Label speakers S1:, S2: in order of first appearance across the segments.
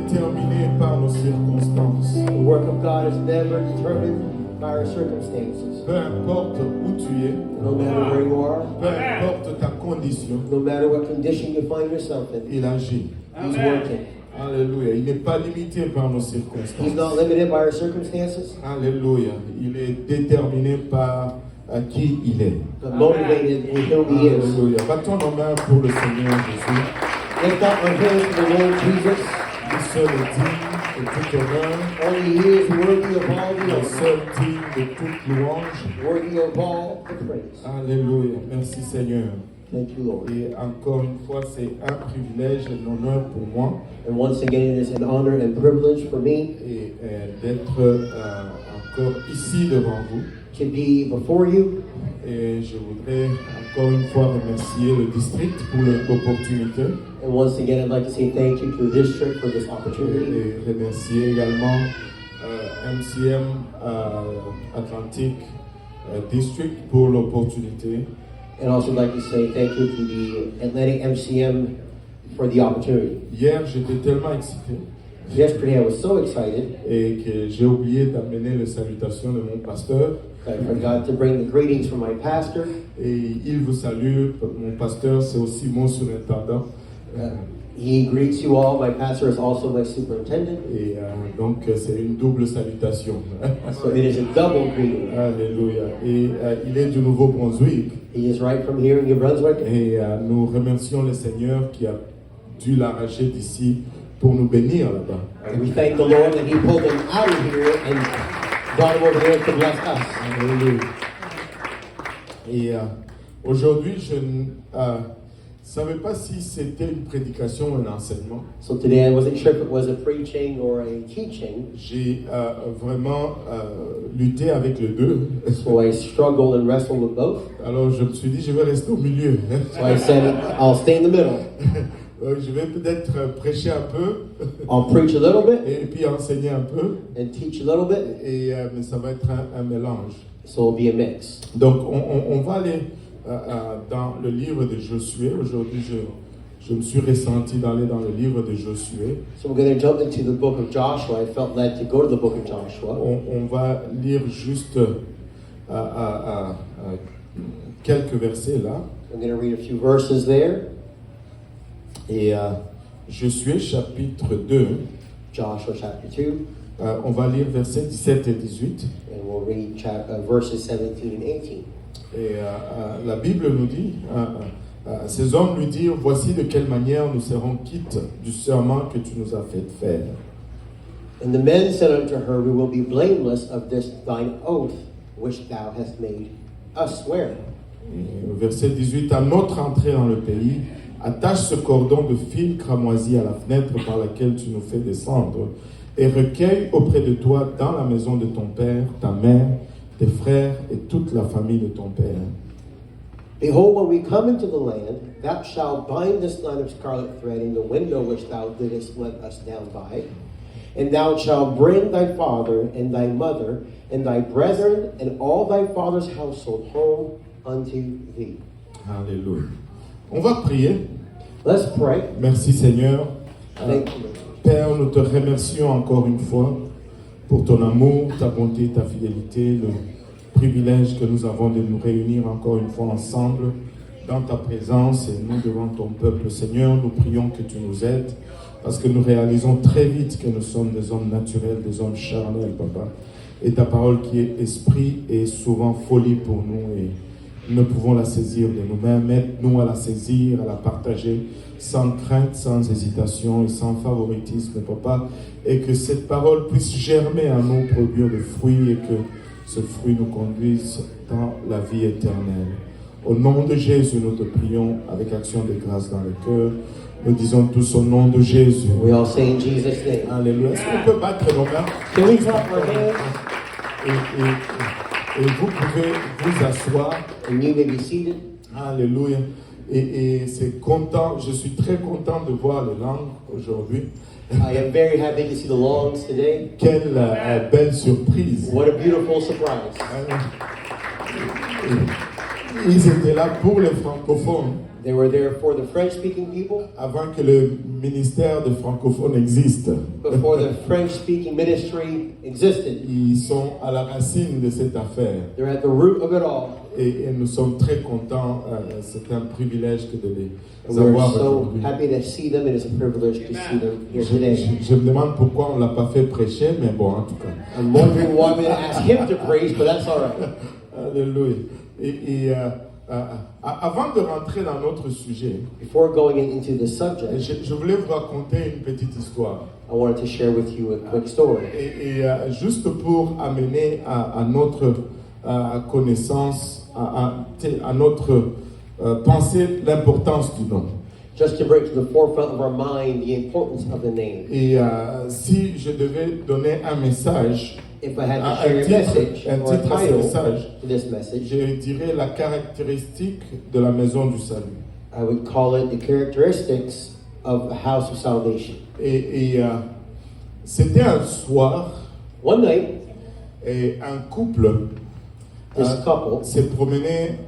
S1: déterminé par nos circonstances.
S2: The work of God is never determined by our circumstances.
S1: Peu importe où tu es,
S2: No matter where you are,
S1: peu importe ta condition,
S2: no matter what condition you find yourself in,
S1: il agit.
S2: He's working.
S1: Alléluia. Il n'est pas limité par nos
S2: He's
S1: circonstances.
S2: not limited by our circumstances,
S1: Alléluia. Il est déterminé par qui il est.
S2: but motivated with who He is.
S1: Alléluia. Battons nos mains pour le Seigneur Jésus.
S2: Lift up our hands to the Lord Jesus.
S1: Il seul est digne de tout honneur.
S2: Only He is worthy of all the
S1: Le
S2: honor,
S1: seul digne de toute louange.
S2: worthy of all the praise.
S1: Alléluia. Merci Seigneur.
S2: Thank you, Lord.
S1: Et encore une fois, c'est un privilège et un honneur pour moi
S2: And once again, it is an honor and privilege for me
S1: et, d'être encore ici devant vous.
S2: to be before you.
S1: Et je voudrais encore une fois remercier le district pour l'opportunité
S2: And once again, I'd like to say thank you to the district for this opportunity.
S1: et remercier également MCM Atlantic District pour l'opportunité.
S2: And also like to say thank you to the Atlantic MCM for the opportunity.
S1: Hier, j'étais tellement excité
S2: Yesterday, I was so excited
S1: et que j'ai oublié d'amener les salutations de mon pasteur.
S2: I forgot to bring the greetings from my pastor.
S1: Et il vous salue. Mon pasteur, c'est aussi mon surintendant.
S2: He greets you all. My pastor is also my superintendent.
S1: Et donc, c'est une double salutation.
S2: So it is a double greeting.
S1: Alléluia. Et il est du Nouveau-Brunswick.
S2: He is right from here in New Brunswick.
S1: Et nous remercions le Seigneur qui a dû l'arracher d'ici pour nous bénir là-bas.
S2: And we thank the Lord that He pulled him out of here and brought him over here to bless us.
S1: Alléluia. Et aujourd'hui, je ne savais pas si c'était une prédication ou un enseignement.
S2: So today I wasn't sure if it was a preaching or a teaching.
S1: J'ai vraiment lutté avec les deux.
S2: So I struggled and wrestled with both.
S1: Alors je me suis dit, je vais rester au milieu.
S2: So I said, I'll stay in the middle.
S1: Je vais peut-être prêcher un peu
S2: I'll preach a little bit
S1: et puis enseigner un peu.
S2: and teach a little bit.
S1: Et, mais ça va être un mélange.
S2: So it'll be a mix.
S1: Donc on va aller dans le livre de Josué. Aujourd'hui, je me suis ressenti d'aller dans le livre de Josué.
S2: So we're going to jump into the book of Joshua. I felt led to go to the book of Joshua.
S1: On va lire juste quelques versets là.
S2: I'm going to read a few verses there.
S1: Et Josué chapitre 2,
S2: Joshua chapter 2.
S1: on va lire versets 17 et 18.
S2: And we'll read verses 17 and 18.
S1: Et la Bible nous dit, ces hommes lui dirent, voici de quelle manière nous serons quittes du serment que tu nous as fait faire.
S2: And the men said unto her, we will be blameless of this thine oath, which thou hast made us swear.
S1: Et verset 18, à notre entrée dans le pays, attache ce cordon de fil cramoisi à la fenêtre par laquelle tu nous fais descendre, et recueille auprès de toi dans la maison de ton père, ta mère, tes frères et toute la famille de ton père.
S2: Behold, when we come into the land, thou shalt bind this line of scarlet thread in the window which thou didst let us down by, and thou shalt bring thy father and thy mother and thy brethren and all thy father's household home unto thee.
S1: Alléluia. On va prier.
S2: Let's pray.
S1: Merci Seigneur.
S2: Thank you, Lord.
S1: Père, nous te remercions encore une fois pour ton amour, ta bonté, ta fidélité, le privilège que nous avons de nous réunir encore une fois ensemble dans ta présence et nous devant ton peuple. Seigneur, nous prions que tu nous aides parce que nous réalisons très vite que nous sommes des hommes naturels, des hommes charnels, Papa. Et ta parole qui est esprit est souvent folie pour nous et nous ne pouvons la saisir de nous-mêmes. Aide-nous à la saisir, à la partager sans crainte, sans hésitation et sans favoritisme, Papa. Et que cette parole puisse germer en nous, produire de fruits et que ce fruit nous conduise dans la vie éternelle. Au nom de Jésus, nous te prions avec action de grâce dans le cœur. Nous disons tous au nom de Jésus.
S2: We all say in Jesus' name.
S1: Alléluia. Est-ce qu'on peut battre nos mains?
S2: Can we clap our hands?
S1: Et vous pouvez vous asseoir.
S2: And you may be seated.
S1: Alléluia. Et c'est content, je suis très content de voir les langues aujourd'hui.
S2: I am very happy to see the longs today.
S1: Quelle belle surprise.
S2: What a beautiful surprise.
S1: Ils étaient là pour les francophones.
S2: They were there for the French-speaking people,
S1: avant que le ministère de francophones existe.
S2: before the French-speaking ministry existed.
S1: Ils sont à la racine de cette affaire.
S2: They're at the root of it all.
S1: Et nous sommes très contents. C'est un privilège que de les
S2: And we're
S1: avoir
S2: so
S1: aujourd'hui.
S2: happy to see them. It is a privilege to see them here today.
S1: Je me demande pourquoi on ne l'a pas fait prêcher, mais bon, en tout cas.
S2: I'm wondering why we didn't ask him to preach, but that's all right.
S1: Alléluia. Avant de rentrer dans notre sujet,
S2: Before going into the subject,
S1: je voulais vous raconter une petite histoire.
S2: I wanted to share with you a quick story.
S1: Juste pour amener à notre connaissance, à notre pensée l'importance du nom.
S2: Just to bring to the forefront of our mind the importance of the name.
S1: Et si je devais donner un message,
S2: If I had to share a message
S1: un
S2: or a
S1: titre à ce
S2: title
S1: message,
S2: to this message,
S1: je dirais la caractéristique de la maison du salut.
S2: I would call it the characteristics of a house of salvation.
S1: C'était un soir
S2: One night,
S1: et un couple
S2: this couple
S1: s'est promené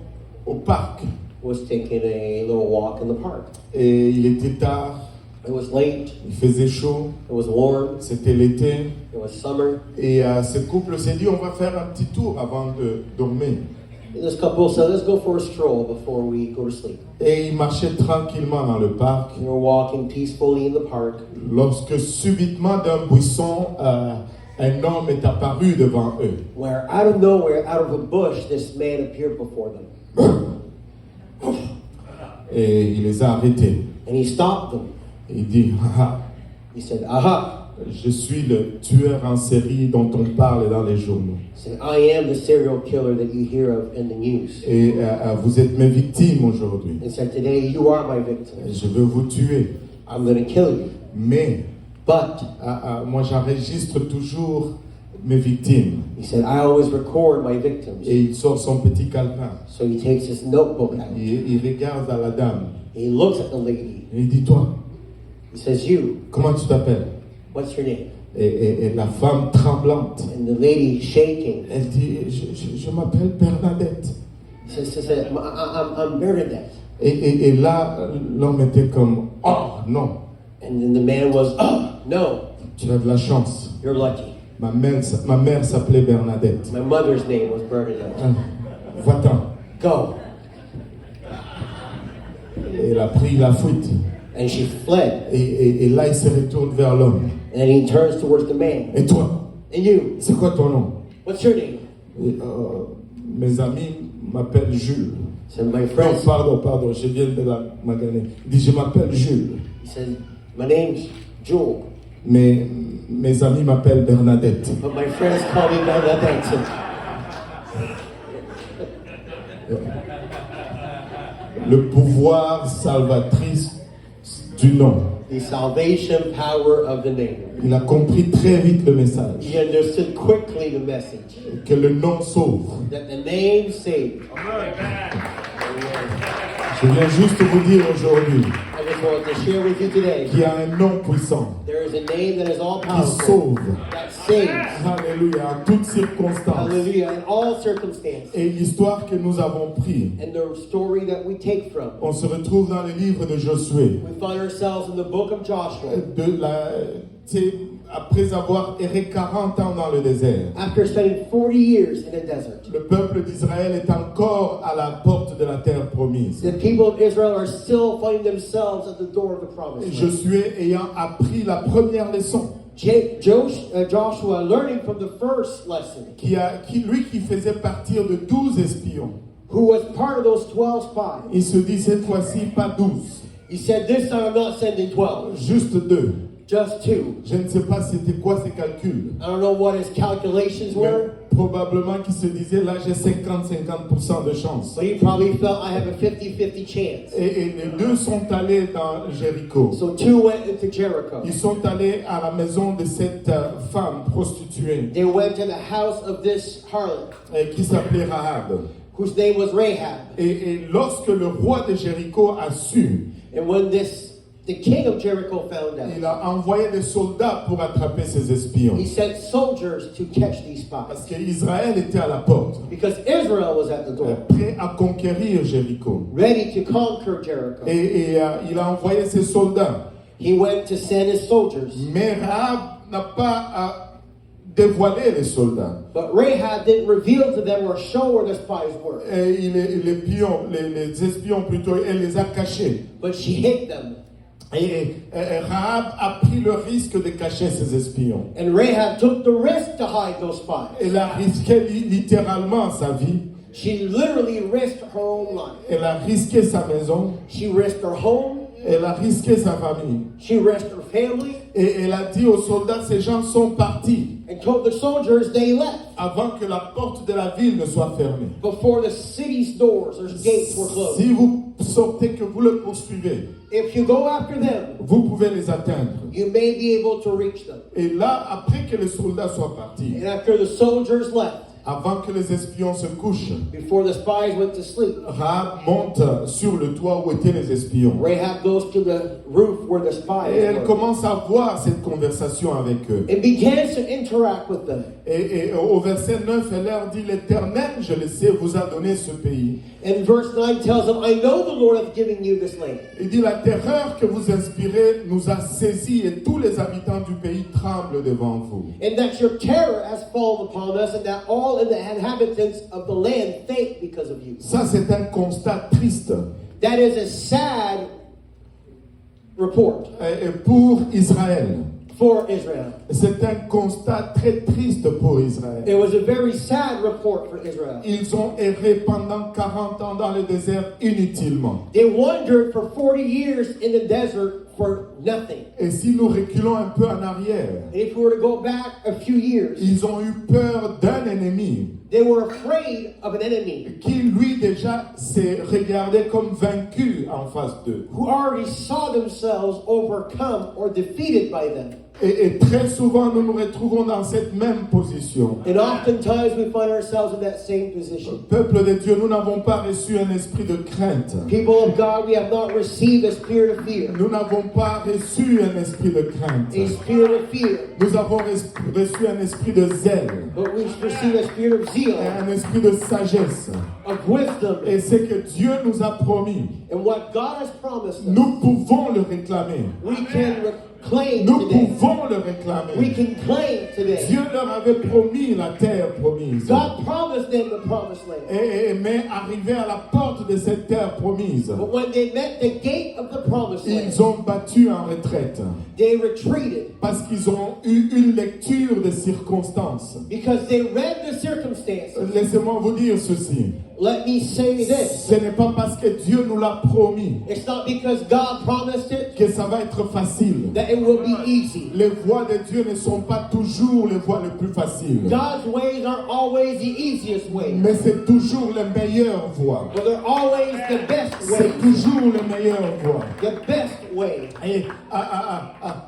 S1: au parc
S2: was taking a little walk in the park.
S1: et il était tard,
S2: It was late,
S1: il faisait chaud,
S2: it was warm,
S1: c'était l'été
S2: it was summer.
S1: et ce couple s'est dit on va faire un petit tour avant de dormir.
S2: And this couple said, let's go for a stroll before we go to sleep.
S1: Et ils marchaient tranquillement dans le parc
S2: They were walking peacefully in the park
S1: lorsque subitement d'un buisson un homme est apparu devant eux.
S2: where out of nowhere, out of a bush, this man appeared before them.
S1: Et il les a arrêtés.
S2: And he stopped them.
S1: Il dit ah,
S2: He said, aha.
S1: je suis le tueur en série dont on parle dans les journaux.
S2: He said, I am the serial killer that you hear of in the news.
S1: Et vous êtes mes victimes aujourd'hui.
S2: And said, today you are my victim.
S1: Je veux vous tuer.
S2: I'm going to kill you.
S1: Mais
S2: But,
S1: moi j'enregistre toujours mes victimes.
S2: he said, I always record my victims.
S1: Et il sort son petit calepin.
S2: So he takes his notebook out.
S1: Il regarde à la dame.
S2: He looks at the lady.
S1: Et il dit toi,
S2: He says, you,
S1: comment tu t'appelles?
S2: what's your name?
S1: Et la femme tremblante,
S2: And the lady shaking.
S1: elle dit je m'appelle Bernadette.
S2: He says, I'm Bernadette.
S1: Et là, l'homme était comme oh non,
S2: And then the man was, oh, no,
S1: tu as de la chance.
S2: you're lucky.
S1: Ma mère s'appelait Bernadette.
S2: My mother's name was Bernadette.
S1: Va-t'en.
S2: Go.
S1: Et elle a pris la fuite.
S2: And she fled.
S1: Et là, il se retourne vers l'homme.
S2: And then he turns towards the man.
S1: Et toi,
S2: And you,
S1: c'est quoi ton nom?
S2: what's your name?
S1: Et, mes amis m'appellent Jules.
S2: He said, my
S1: Non,
S2: friends.
S1: pardon, je viens de la maganer. Il dit, je m'appelle Jules.
S2: He said, my name's Joel.
S1: Mais mes amis m'appellent Bernadette.
S2: But my friends call me Bernadette.
S1: Le pouvoir salvatrice du nom.
S2: The salvation power of the name.
S1: Il a compris très vite le message.
S2: He understood quickly the message.
S1: Que le nom sauve.
S2: That the name saved.
S1: Je viens juste vous dire aujourd'hui
S2: I just wanted to share with you today.
S1: qu'il y a un nom puissant
S2: There is a name that is all
S1: qui
S2: powerful.
S1: sauve.
S2: That saves.
S1: Alléluia, en toutes circonstances.
S2: Hallelujah. In all circumstances.
S1: Et l'histoire que nous avons prise,
S2: And the story that we take from.
S1: on se retrouve dans le livre de Josué.
S2: We find ourselves in the book of Joshua.
S1: Après avoir erré 40 ans dans le désert,
S2: After spending 40 years in the desert.
S1: le peuple d'Israël est encore à la porte de la terre promise.
S2: The people of Israel are still finding themselves at the door of the promised land.
S1: Josué ayant appris la première leçon,
S2: Joshua learning from the first lesson,
S1: lui qui faisait partir de 12 espions,
S2: who was part of those 12 spies.
S1: il se dit cette fois-ci pas 12,
S2: He said, this time I'm not sending 12,
S1: juste 2.
S2: just 2.
S1: Je ne sais pas c'était quoi ses calculs.
S2: I don't know what his calculations
S1: Mais
S2: were,
S1: probablement qu'il se disait là j'ai 50% de chance.
S2: but he probably felt I have a 50-50 chance.
S1: Et les deux sont allés dans Jéricho.
S2: So 2 went into Jericho.
S1: Ils sont allés à la maison de cette femme prostituée
S2: They went to the house of this harlot,
S1: qui s'appelait Rahab.
S2: whose name was Rahab.
S1: Et lorsque le roi de Jéricho a su
S2: And when this the king of Jericho found
S1: Il
S2: out.
S1: a envoyé des soldats pour attraper ces espions.
S2: He sent soldiers to catch these
S1: Parce
S2: spies.
S1: qu'Israël était à la porte,
S2: Because Israel was at the door,
S1: prêt à conquérir Jéricho.
S2: ready to conquer Jericho.
S1: Et il a envoyé ses soldats.
S2: He went to send his soldiers.
S1: Mais Rahab n'a pas dévoilé les soldats.
S2: But Rahab didn't reveal to them or show where the spies were.
S1: Et les espions plutôt, elle les a cachés.
S2: But she hid them.
S1: Et Rahab a pris le risque de cacher ses espions.
S2: And Rahab took the risk to hide those spies.
S1: Elle a risqué littéralement sa vie.
S2: She literally risked her own life.
S1: Elle a risqué sa maison.
S2: She risked her home.
S1: Elle a risqué sa famille.
S2: She risked her family.
S1: Et elle a dit aux soldats, ces gens sont partis
S2: And told the soldiers they left
S1: avant que la porte de la ville ne soit fermée.
S2: before the city's doors or gates were closed.
S1: Si vous sortez, que vous le poursuivez,
S2: If you go after them,
S1: vous pouvez les atteindre.
S2: you may be able to reach them.
S1: Et là, après que les soldats soient partis,
S2: And after the soldiers left,
S1: avant que les espions se couchent,
S2: before the spies went to sleep,
S1: Rahab monte sur le toit où étaient les espions.
S2: Rahab goes to the roof where the
S1: Et
S2: spies
S1: elle
S2: were
S1: commence à voir cette conversation avec eux.
S2: and begins to interact with them.
S1: Et au verset 9, elle leur dit, l'Éternel, je le sais, vous a donné ce pays.
S2: And verse 9 tells them, I know the Lord has given you this land.
S1: Il dit, la terreur que vous inspirez nous a saisis et tous les habitants du pays tremblent devant vous.
S2: And that your terror has fallen upon us, and that all in the inhabitants of the land faint because of you.
S1: Ça, c'est un constat triste
S2: That is a sad report
S1: et pour Israël.
S2: for Israel.
S1: C'est un constat très triste pour Israël.
S2: It was a very sad report for Israel.
S1: Ils ont erré pendant 40 ans dans le désert inutilement.
S2: They wandered for 40 years in the desert for nothing.
S1: Et si nous reculons un peu en arrière,
S2: And if we were to go back a few years,
S1: ils ont eu peur d'un ennemi
S2: they were afraid of an enemy
S1: qui, lui, déjà s'est regardé comme vaincu en face d'eux.
S2: who already saw themselves overcome or defeated by them.
S1: Et très souvent, nous nous retrouvons dans cette même position.
S2: And oftentimes we find ourselves in that same position.
S1: Peuple de Dieu, nous n'avons pas reçu un esprit de crainte.
S2: People of God, we have not received a spirit of fear.
S1: Nous n'avons pas reçu un esprit de crainte.
S2: A spirit of fear.
S1: Nous avons reçu un esprit de zèle,
S2: But we receive a spirit of zeal,
S1: un esprit de sagesse.
S2: of wisdom.
S1: Et ce que Dieu nous a promis,
S2: And what God has promised us,
S1: nous pouvons le réclamer.
S2: we can claim
S1: Nous
S2: today.
S1: pouvons le
S2: We
S1: réclamer.
S2: can claim today.
S1: Dieu leur avait promis la terre promise.
S2: God promised them the promised land.
S1: Mais arrivé à la porte de cette terre promise,
S2: But when they met the gate of the promised land,
S1: ils ont battu en retraite.
S2: they retreated
S1: Parce qu'ils ont eu une lecture des circonstances.
S2: because they read the circumstances.
S1: Laissez-moi vous dire ceci.
S2: Let me say this.
S1: Ce n'est pas parce que Dieu nous l'a promis
S2: It's not because God promised it
S1: que ça va être facile.
S2: that it will be easy.
S1: Les voies de Dieu ne sont pas toujours les voies les plus faciles.
S2: God's ways aren't always the easiest way,
S1: Mais c'est toujours les meilleures voies.
S2: but they're always the best way.
S1: C'est toujours les meilleures voies.
S2: The best way.
S1: Et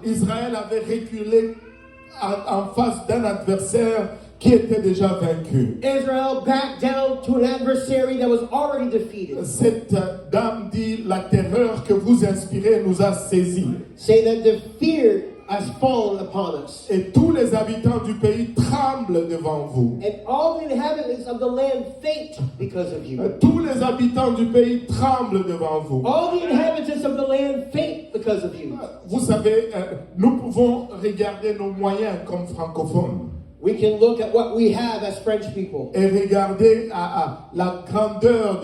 S1: Israël avait reculé en face d'un adversaire qui était déjà vaincu.
S2: Israel backed down to an adversary that was already defeated.
S1: Cette dame dit, la terreur que vous inspirez nous a saisis.
S2: Say that the fear has fallen upon us.
S1: Et tous les habitants du pays tremblent devant vous.
S2: And all the inhabitants of the land faint because of you.
S1: Tous les habitants du pays tremblent devant vous.
S2: All the inhabitants of the land faint because of you.
S1: Vous savez, nous pouvons regarder nos moyens comme francophones
S2: We can look at what we have as French people
S1: et regarder à la grandeur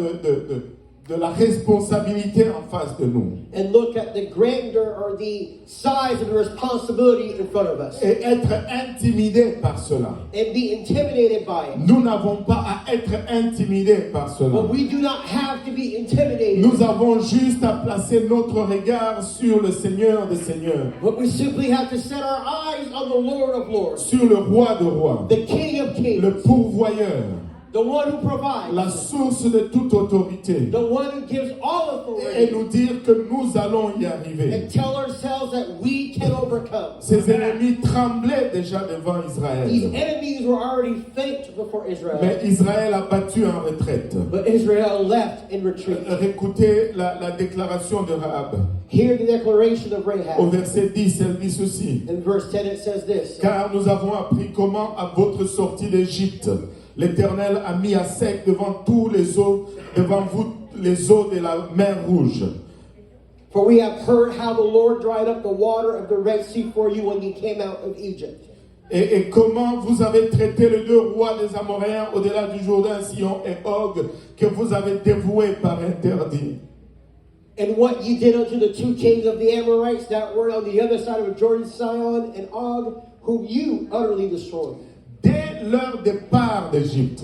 S1: de la responsabilité en face de nous
S2: and look at the grandeur or the size of the responsibility in front of us
S1: et être intimidés par cela.
S2: and be intimidated by it.
S1: Nous n'avons pas à être intimidés par cela.
S2: But we do not have to be intimidated.
S1: Nous avons juste à placer notre regard sur le Seigneur des Seigneurs,
S2: But we simply have to set our eyes on the Lord of Lords,
S1: sur le Roi de rois,
S2: the King of Kings,
S1: le pourvoyeur,
S2: the one who provides,
S1: la source de toute autorité,
S2: the one who gives all
S1: et
S2: authority,
S1: nous dire que nous allons y arriver.
S2: and tell ourselves that we can overcome.
S1: Ses ennemis tremblaient déjà devant
S2: These
S1: Israël,
S2: enemies were already faint before Israel,
S1: mais Israël a battu en retraite.
S2: but Israel left in retreat.
S1: Écoutez la déclaration de Rahab.
S2: Hear the declaration of
S1: Au
S2: Rahab.
S1: verset 10, elle dit ceci.
S2: In verse 10 it says this.
S1: Car nous avons appris comment, à votre sortie d'Égypte, l'Éternel a mis à sec devant vous les eaux de la mer Rouge.
S2: For we have heard how the Lord dried up the water of the Red Sea for you when you came out of Egypt.
S1: Et comment vous avez traité les deux rois des Amoréens au-delà du Jourdain, Sion et Og, que vous avez dévoués par interdit.
S2: And what you did unto the two kings of the Amorites that were on the other side of Jordan, Sihon and Og, whom you utterly destroyed.
S1: Dès leur départ d'Égypte,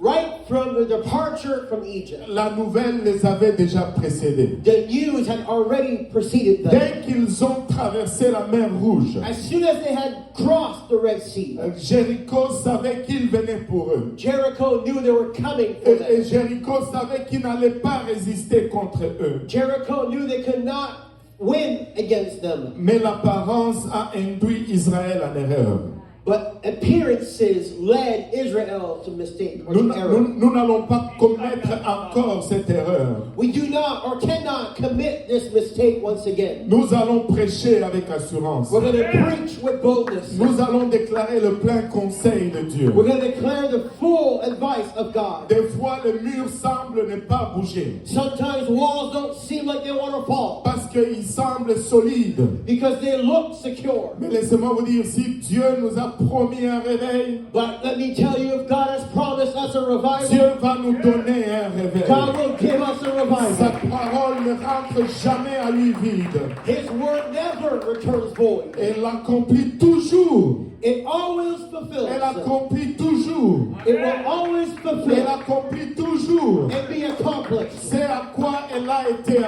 S2: Right from the departure from Egypt,
S1: la nouvelle les avait déjà précédés.
S2: the news had already preceded them.
S1: Dès qu'ils ont traversé la mer Rouge,
S2: As soon as they had crossed the Red Sea,
S1: Jéricho savait qu'il venait pour eux.
S2: Jericho knew they were coming for
S1: Et
S2: them.
S1: Jéricho savait qu'il n'allait pas résister contre eux.
S2: Jericho knew they could not win against them.
S1: Mais l'apparence a induit Israël en erreur.
S2: But appearances led Israel to mistake or
S1: Nous
S2: to error.
S1: n'allons pas commettre encore cette erreur.
S2: We do not or cannot commit this mistake once again.
S1: Nous allons prêcher avec assurance.
S2: We're going to preach with boldness.
S1: Nous allons déclarer le plein conseil de Dieu.
S2: We're going to declare the full advice of God.
S1: Des fois, le mur semble ne pas bouger
S2: Sometimes walls don't seem like they want to fall
S1: parce qu'il semble solide.
S2: because they look secure.
S1: Mais laissez-moi vous dire, si Dieu nous a promis un réveil,
S2: But let me tell you, if God has promised us a revival,
S1: Dieu va nous donner un réveil.
S2: God will give us a
S1: Sa
S2: revival.
S1: parole ne rentre jamais à lui vide.
S2: His word never returns void.
S1: Elle l'accomplit toujours.
S2: It always fulfills.
S1: Elle accomplit toujours.
S2: It will always
S1: Elle
S2: fulfill
S1: accomplit toujours.
S2: and be accomplished
S1: C'est à quoi elle a été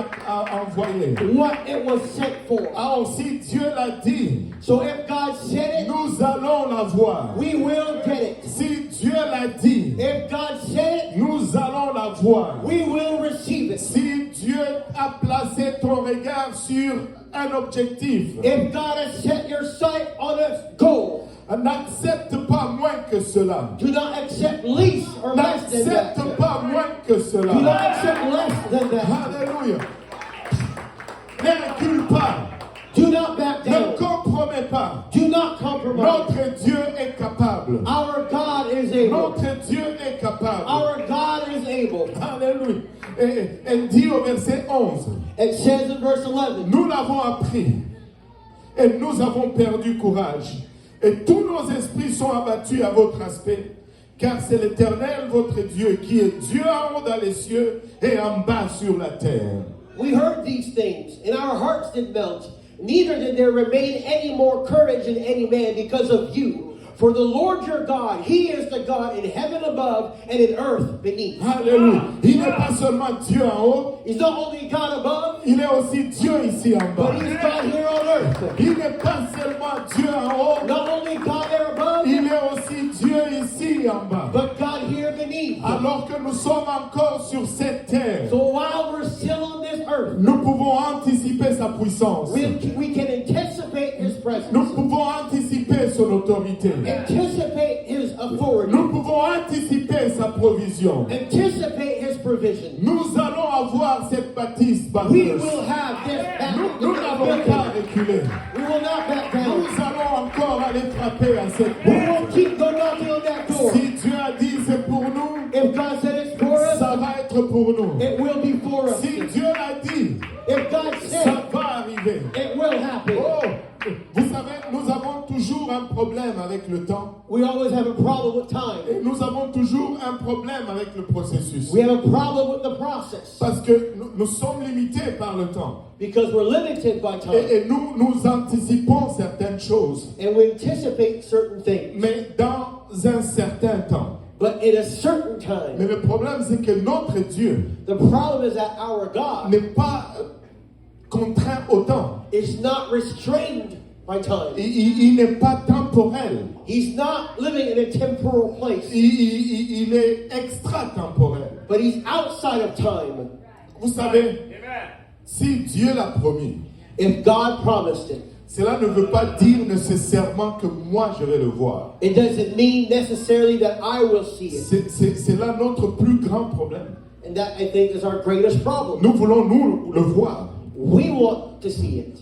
S1: envoyée.
S2: what it was sent for.
S1: Alors si Dieu l'a dit,
S2: So if God said it,
S1: nous allons la voir.
S2: we will get it.
S1: Si Dieu l'a dit,
S2: If God said it,
S1: nous allons la voir.
S2: we will receive it.
S1: Si Dieu a placé ton regard sur un objectif,
S2: If God has set your sight on a goal,
S1: n'accepte pas moins que cela.
S2: do not accept less or less than that.
S1: N'accepte pas moins que
S2: Do
S1: cela.
S2: not accept less than that.
S1: Alléluia. Ne recule pas.
S2: Do not back
S1: Ne
S2: down.
S1: compromets pas.
S2: Do not compromise.
S1: Notre Dieu est capable.
S2: Our God is able.
S1: Notre Dieu est capable.
S2: Our God is able.
S1: Alléluia. Et elle dit au verset 11,
S2: It says in verse 11,
S1: nous l'avons appris et nous avons perdu courage. Et tous nos esprits sont abattus à votre aspect. Car c'est l'Éternel, votre Dieu, qui est Dieu en haut dans les cieux et en bas sur la terre.
S2: we heard these things, and our hearts did melt. Neither did there remain any more courage in any man because of you. For the Lord your God, He is the God in heaven above and in earth beneath.
S1: Alléluia. Il n'est pas seulement Dieu en haut,
S2: He's not only God above,
S1: il est aussi Dieu ici en bas.
S2: but He's God here on earth.
S1: Il n'est pas seulement Dieu en haut,
S2: Not only God there above,
S1: il est aussi Dieu ici en bas.
S2: but God here beneath.
S1: Alors que nous sommes encore sur cette terre,
S2: So while we're still on this earth,
S1: nous pouvons anticiper sa puissance.
S2: we can anticipate His presence,
S1: Nous pouvons anticiper son autorité.
S2: anticipate His authority,
S1: Nous pouvons anticiper sa provision.
S2: anticipate His provision.
S1: Nous allons avoir cette bâtisse
S2: We
S1: batteuse.
S2: will have this
S1: Nous n'allons pas reculer.
S2: We will not back down.
S1: Nous allons encore aller frapper à cette
S2: We
S1: porte.
S2: will keep on knocking on that door.
S1: Si Dieu a dit c'est pour nous,
S2: If God said it's for us,
S1: ça va être pour nous.
S2: it will be for us.
S1: Si Dieu l'a dit,
S2: If God said
S1: ça va arriver.
S2: it will happen.
S1: Oh, vous savez, nous avons toujours un problème avec le temps.
S2: We always have a problem with time.
S1: Et nous avons toujours un problème avec le processus.
S2: We have a problem with the process
S1: Parce que nous sommes limités par le temps.
S2: because we're limited by time.
S1: Et nous anticipons certaines choses.
S2: And we anticipate certain things.
S1: Mais dans un certain temps.
S2: But in a certain
S1: Mais
S2: time,
S1: le problème, c'est que notre Dieu
S2: the problem is that our God
S1: n'est pas contraint au temps.
S2: is not restrained by time.
S1: Il n'est pas temporel.
S2: He's not living in a temporal place,
S1: Il est extra-temporel.
S2: but He's outside of time.
S1: Vous savez, si Dieu l'a promis,
S2: If God promised it,
S1: cela ne veut pas dire nécessairement que moi je vais le voir.
S2: it doesn't mean necessarily that I will see it.
S1: C'est là notre plus grand problème.
S2: And that, I think, is our greatest problem.
S1: Nous voulons nous le voir.
S2: We want to see it.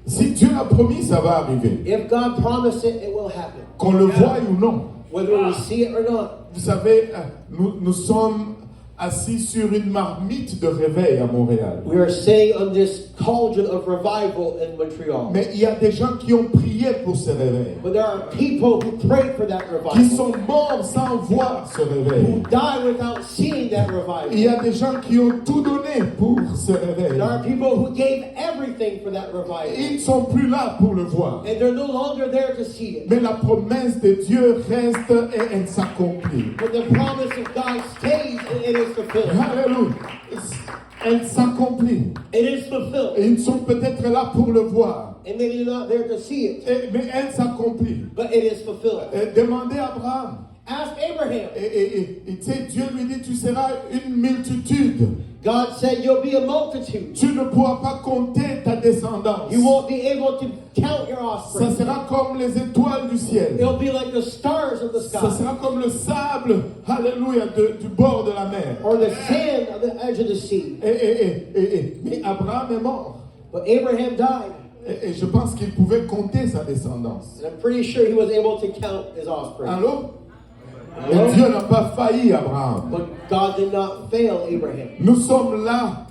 S1: Si Dieu l'a promis, ça va arriver.
S2: If God promised it, it will happen.
S1: Qu'on le voie ou non.
S2: Whether we see it or not.
S1: Vous savez, nous sommes assis sur une marmite de réveil à Montréal.
S2: We are sitting on this cauldron of revival in Montreal.
S1: Mais il y a des gens qui ont prié pour ce réveil.
S2: But there are people who prayed for that revival.
S1: Qui sont morts sans voir ce réveil.
S2: Who died without seeing that revival.
S1: Il y a des gens qui ont tout donné pour ce réveil.
S2: There are people who gave everything for that revival.
S1: Ils ne sont plus là pour le voir.
S2: And they're no longer there to see it.
S1: Mais la promesse de Dieu reste et elle s'accomplit.
S2: But the promise of God stays and it is fulfilled.
S1: Alléluia. Elle s'accomplit.
S2: It is fulfilled.
S1: Et ils sont peut-être là pour le voir.
S2: And maybe they're not there to see it.
S1: Mais elle s'accomplit.
S2: But it is fulfilled.
S1: Demandez à Abraham.
S2: Ask Abraham.
S1: Et tu sais, Dieu lui dit, tu seras une multitude.
S2: God said you'll be a multitude.
S1: Tu ne pourras pas compter ta descendance.
S2: You won't be able to count your offspring.
S1: Ça sera comme les étoiles du ciel.
S2: It'll be like the stars of the sky.
S1: Ça sera comme le sable, alléluia, du bord de la mer.
S2: Or the sand on the edge of the sea.
S1: Mais Abraham est mort.
S2: But Abraham died.
S1: Et je pense qu'il pouvait compter sa descendance.
S2: And I'm pretty sure he was able to count his offspring.
S1: Allô? Et Dieu n'a pas failli Abraham.
S2: But God did not fail Abraham.
S1: Nous sommes là.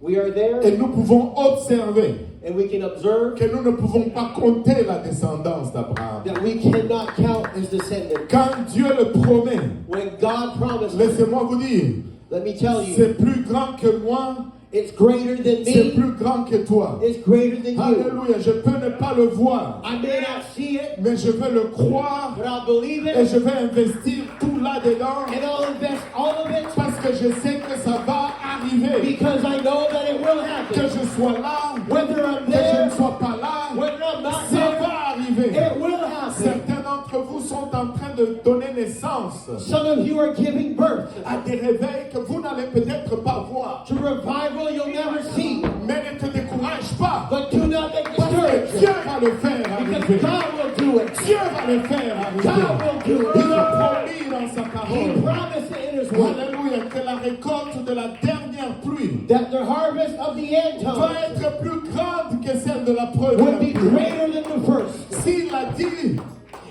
S2: We are there.
S1: Et nous pouvons observer.
S2: And we can observe.
S1: Que nous ne pouvons pas compter la descendance d'Abraham.
S2: That we cannot count his descendants.
S1: Quand Dieu le promet.
S2: When God promised.
S1: Laissez-moi vous dire.
S2: Let me tell you.
S1: C'est plus grand que moi.
S2: It's greater than me.
S1: C'est plus grand que toi.
S2: It's greater than you.
S1: Alléluia, je peux ne pas le voir.
S2: I may not see it.
S1: Mais je vais le croire.
S2: But I'll believe it.
S1: Et je vais investir tout là-dedans.
S2: And I'll invest all of it.
S1: Parce que je sais que ça va arriver.
S2: Because I know that it will happen.
S1: Que je sois là.
S2: Whether I'm
S1: que
S2: there.
S1: je ne sois pas là.
S2: Whether I'm not
S1: ça
S2: there.
S1: va arriver.
S2: It will happen.
S1: Certains d'entre vous sont en train de donner naissance.
S2: Some of you are giving birth.
S1: À des réveils que vous n'allez peut-être pas voir.
S2: To revival you'll never see.
S1: Mais ne te décourage pas.
S2: But do not get discouraged.
S1: Dieu va le faire arriver.
S2: Because God will do it.
S1: Dieu va le faire arriver.
S2: God will do it.
S1: Il l'a promis dans sa
S2: He
S1: parole.
S2: promised it in His word.
S1: Alléluia, que la récolte de la dernière pluie
S2: That the harvest of the end
S1: va
S2: time
S1: être plus grande que celle de la première
S2: would be
S1: pluie.
S2: greater than the first.
S1: S'il a dit,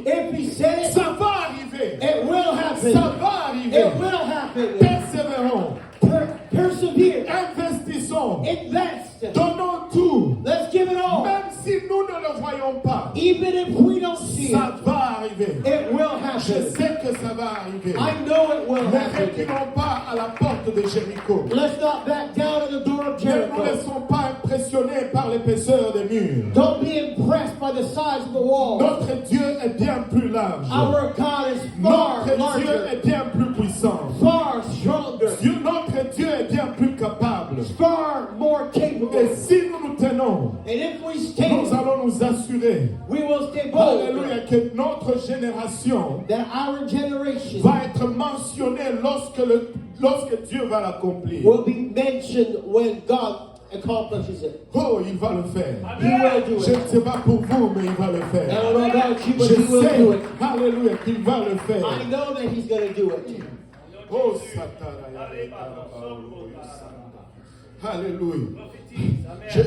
S2: If He said it,
S1: ça va arriver.
S2: it will happen.
S1: Ça va arriver.
S2: It will happen.
S1: Persévérons.
S2: Persevere.
S1: Investissons.
S2: Invest.
S1: Donnons tout.
S2: Let's give it all.
S1: Même si nous ne le voyons pas.
S2: Even if we don't see
S1: Ça
S2: it,
S1: va arriver.
S2: it will
S1: Je
S2: happen.
S1: sais que ça va arriver.
S2: I know it will
S1: Ne
S2: happen.
S1: reculons pas à la porte de Jéricho.
S2: Let's not back down at the door of
S1: Ne nous
S2: Jericho.
S1: laissons pas impressionner par l'épaisseur des murs.
S2: Don't be impressed by the size of the wall.
S1: Notre Dieu est bien plus large.
S2: Our God is far
S1: Notre Dieu
S2: larger,
S1: est bien plus puissant.
S2: far stronger,
S1: Notre Dieu est bien plus capable.
S2: far more
S1: Et
S2: capable.
S1: si nous nous tenons,
S2: And if we
S1: nous
S2: stay,
S1: allons nous assurer,
S2: we will stay bold
S1: alléluia, que notre génération
S2: that our generation
S1: va être mentionnée lorsque Dieu va l'accomplir.
S2: will be mentioned when God accomplishes it.
S1: Oh, il va le faire.
S2: He will do
S1: Je
S2: it.
S1: ne sais pas pour vous, mais il va le
S2: I
S1: faire.
S2: don't know about you, but
S1: Je
S2: He will do
S1: sais,
S2: it.
S1: alléluia, qu'il va le
S2: I
S1: faire.
S2: know that He's going to do it.
S1: Oh, alléluia.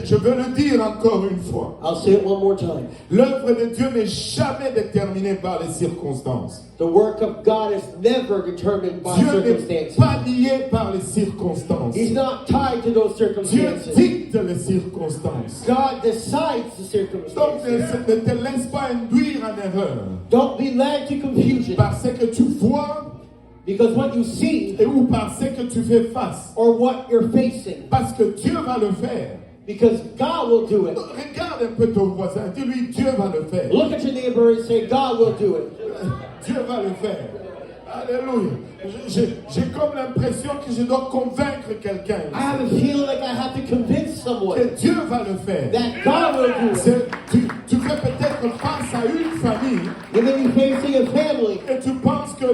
S1: Je veux le dire encore une fois.
S2: I'll say it one more time.
S1: L'œuvre de Dieu n'est jamais déterminée par les circonstances.
S2: The work of God is never determined by
S1: Dieu n'est
S2: circumstances.
S1: pas lié par les circonstances.
S2: He's not tied to those
S1: Dieu
S2: circumstances.
S1: dicte les circonstances.
S2: God decides the
S1: Donc
S2: circumstances.
S1: ne te laisse pas induire en erreur.
S2: Don't be led to confusion
S1: Parce que tu vois
S2: because what you see
S1: et ou parce que tu fais face.
S2: or what you're facing,
S1: Parce que Dieu va le faire.
S2: because God will do it.
S1: Regarde un peu ton voisin. Dis-lui, Dieu va le faire.
S2: Look at your neighbor and say, God will do it.
S1: Dieu va le faire. Alléluia. J'ai comme l'impression que je dois convaincre quelqu'un.
S2: I have a feeling like I have to convince someone
S1: Que Dieu va le faire.
S2: that God will do it.
S1: Tu fais peut-être face à une famille
S2: You may be facing a family
S1: et tu penses que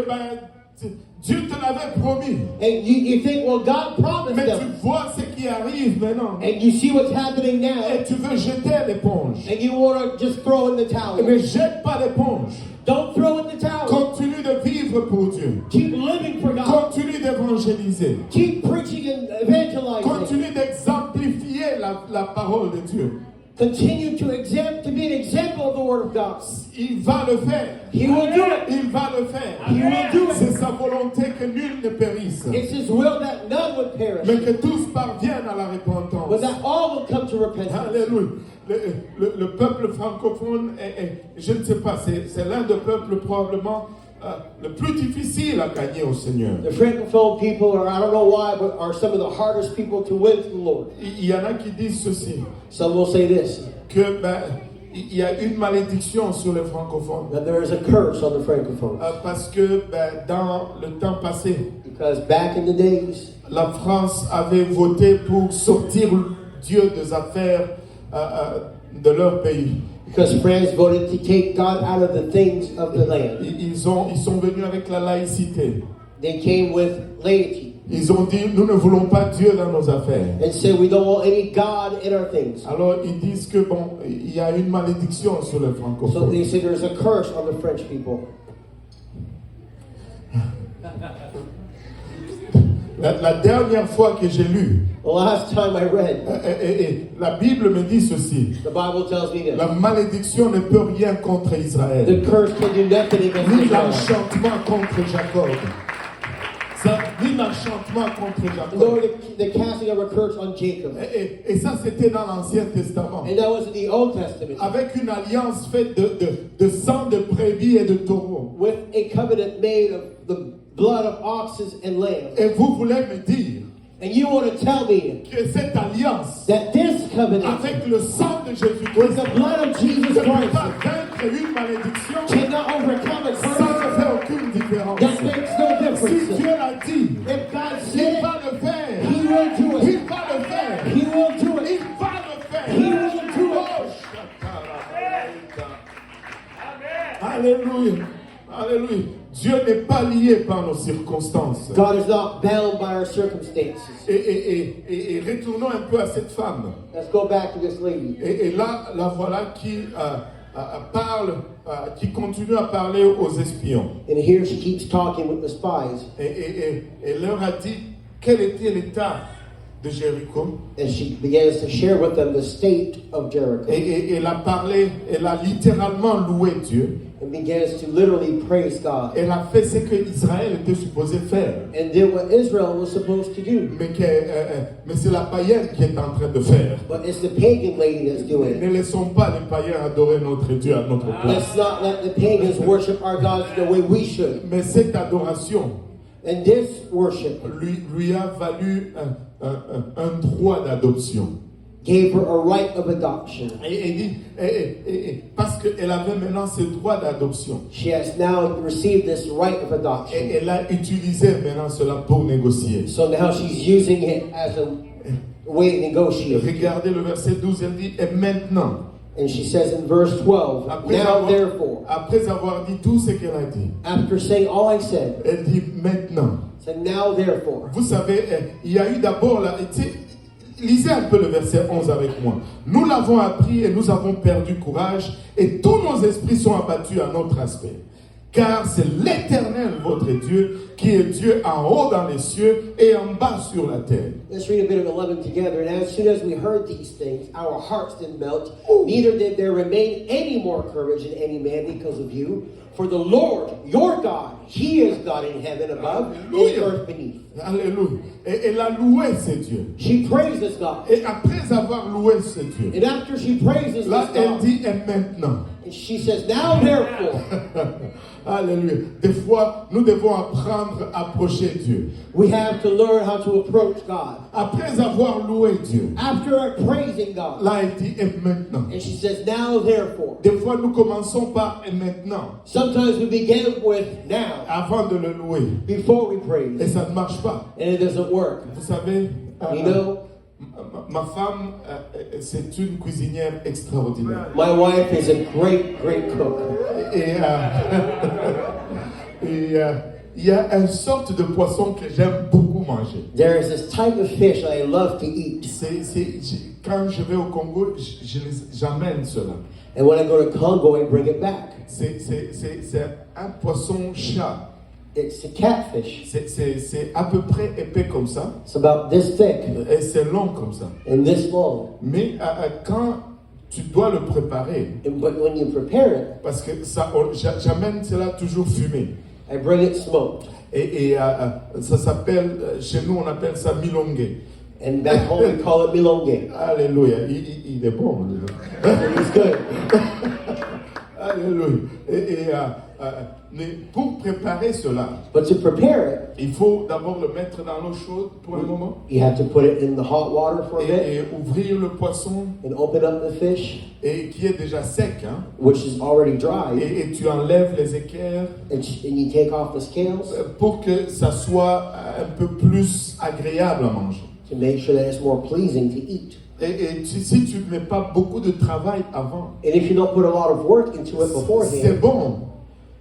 S1: Dieu te l'avait promis.
S2: and you think, well, God promised
S1: Mais tu
S2: them.
S1: vois ce qui arrive maintenant.
S2: And you see what's happening now
S1: Et tu veux jeter l'éponge.
S2: and you want to just throw in the towel.
S1: Ne jette pas l'éponge.
S2: Don't throw in the towel.
S1: Continue de vivre pour Dieu.
S2: Keep living for God.
S1: Continue d'évangéliser.
S2: Keep preaching and evangelizing.
S1: Continue d'exemples parole de Dieu.
S2: Continue to be an example of the Word of God.
S1: Il va le faire.
S2: He will do it.
S1: Il va le faire.
S2: He will do
S1: C'est
S2: it.
S1: sa volonté que nul ne périsse,
S2: It's His will that none would perish,
S1: mais que tous parviennent à la repentance.
S2: but that all will come to repentance.
S1: Alléluia. Le peuple francophone, je ne sais pas, c'est l'un des peuples probablement le plus difficile à gagner au Seigneur.
S2: The Francophone people are, I don't know why, but are some of the hardest people to win to the Lord.
S1: Il y en a qui disent ceci,
S2: Some will say this,
S1: que il y a une malédiction sur les francophones.
S2: that there is a curse on the Francophones.
S1: Parce que dans le temps passé,
S2: Because back in the days,
S1: la France avait voté pour sortir Dieu des affaires de leur pays.
S2: because France voted to take God out of the things of the land.
S1: Ils sont venus avec la laïcité.
S2: They came with laity
S1: Ils ont dit, nous ne voulons pas Dieu dans nos affaires.
S2: and said, we don't want any God in our things.
S1: Alors ils disent que bon, il y a une malédiction sur les
S2: So
S1: francophones.
S2: they say there's a curse on the French people.
S1: La dernière fois que j'ai lu,
S2: The last time I read,
S1: la Bible me dit ceci.
S2: the Bible tells me
S1: La
S2: this.
S1: malédiction ne peut rien contre Israël.
S2: The curse can do nothing against
S1: Ni
S2: Israel.
S1: l'enchantement contre Jacob. Ni l'enchantement contre
S2: Nor
S1: Jacob.
S2: the casting of a curse on Jacob.
S1: Et ça, c'était dans l'Ancien Testament.
S2: And that was in the Old Testament.
S1: Avec une alliance faite de sang de brebis et de taureaux.
S2: With a covenant made of the blood of oxes and lambs.
S1: Et vous voulez me dire
S2: And you want to tell me
S1: que cette alliance,
S2: that this covenant
S1: avec le sang de
S2: with
S1: Jésus-Christ,
S2: the blood of Jesus
S1: ne peut
S2: Christ
S1: pas vaincre une malédiction,
S2: cannot overcome a
S1: ça ne
S2: curse?
S1: fait aucune différence.
S2: That makes no
S1: Si
S2: difference.
S1: Dieu l'a dit,
S2: If God
S1: il
S2: said
S1: va le faire.
S2: it, He will do
S1: Il
S2: it.
S1: va le faire.
S2: He will do
S1: Il
S2: it.
S1: va le faire.
S2: He will do it.
S1: Oh, Alléluia. Alléluia. Dieu n'est pas lié par nos circonstances.
S2: God is not bound by our circumstances.
S1: Et retournons un peu à cette femme.
S2: Let's go back to this lady.
S1: Et là, la voilà qui parle, qui continue à parler aux espions.
S2: And here she keeps talking with the spies.
S1: Et leur a dit quel était l'état de Jéricho.
S2: And she begins to share with them the state of Jericho.
S1: Et elle a parlé, elle a littéralement loué Dieu.
S2: And begins to literally praise God.
S1: Elle a fait ce que Israël était supposé faire.
S2: And did what Israel was supposed to do.
S1: Mais c'est la païenne qui est en train de faire.
S2: But it's the pagan lady that's doing it.
S1: Ne laissons pas les païens adorer notre Dieu à notre place.
S2: Let's not let the pagans worship our gods the way we should.
S1: Mais cette adoration
S2: And this worship
S1: lui a valu un droit d'adoption.
S2: gave her a right of adoption.
S1: Et dit, parce qu'elle avait maintenant ce droit d'adoption.
S2: She has now received this right of
S1: Et
S2: adoption.
S1: elle a utilisé maintenant cela pour négocier.
S2: So now she's using it as a way to negotiate.
S1: Regardez le verset 12, elle dit, et maintenant,
S2: And she says in verse 12, now therefore,
S1: après avoir dit tout ce qu'elle a dit,
S2: after saying all I said,
S1: elle dit maintenant.
S2: said now therefore.
S1: Vous savez, il y a eu d'abord là, lisez un peu le verset 11 avec moi. Nous l'avons appris et nous avons perdu courage et tous nos esprits sont abattus à notre aspect. Car c'est l'Éternel, votre Dieu, qui est Dieu en haut dans les cieux et en bas sur la terre.
S2: Let's read a bit of 11 together. And as soon as we heard these things, our hearts did melt. Neither did there remain any more courage in any man because of you. For the Lord, your God, He is God in heaven above and earth beneath.
S1: Alléluia. Et elle a loué ce Dieu.
S2: She praises God.
S1: Et après avoir loué ce Dieu,
S2: And after she praises
S1: là
S2: this
S1: elle
S2: God,
S1: dit et maintenant.
S2: and she says, now therefore,
S1: Alléluia. Des fois, nous devons apprendre à approcher Dieu.
S2: we have to learn how to approach God.
S1: Après avoir loué Dieu,
S2: After praising God,
S1: là elle dit et maintenant.
S2: and she says, now therefore.
S1: Des fois, nous commençons par et maintenant,
S2: Sometimes we begin with now,
S1: avant de le louer.
S2: before we
S1: Et
S2: praise,
S1: ça ne marche pas.
S2: and it doesn't work.
S1: Vous savez,
S2: You know,
S1: ma femme, c'est une cuisinière extraordinaire.
S2: my wife is a great, great cook.
S1: Et il y a une sorte de poisson que j'aime beaucoup manger.
S2: There is this type of fish I love to eat.
S1: Quand je vais au Congo, j'amène cela.
S2: And when I go to Congo, I bring it back.
S1: C'est un poisson chat.
S2: It's a catfish.
S1: C'est à peu près épais comme ça.
S2: It's about this thick
S1: Et c'est long comme ça.
S2: and this long.
S1: Mais quand tu dois le préparer,
S2: But when you prepare it,
S1: parce que ça, j'amène cela toujours fumé.
S2: I bring it smoked.
S1: Et ça s'appelle, chez nous on appelle ça milongue.
S2: And back home we call it milongue.
S1: Alléluia, il est bon.
S2: It's good.
S1: Alléluia. Mais pour préparer cela,
S2: But to prepare it,
S1: il faut d'abord le mettre dans l'eau chaude pour un moment
S2: you have to put it in the hot water for a bit
S1: et ouvrir le poisson
S2: and open up the fish,
S1: et qui est déjà sec, hein,
S2: which is already dry,
S1: et tu enlèves les équerres
S2: and you take off the scales
S1: pour que ça soit un peu plus agréable à manger.
S2: to make sure that it's more pleasing to eat.
S1: Et si tu ne mets pas beaucoup de travail avant,
S2: And if you don't put a lot of work into it
S1: c'est
S2: beforehand,
S1: bon,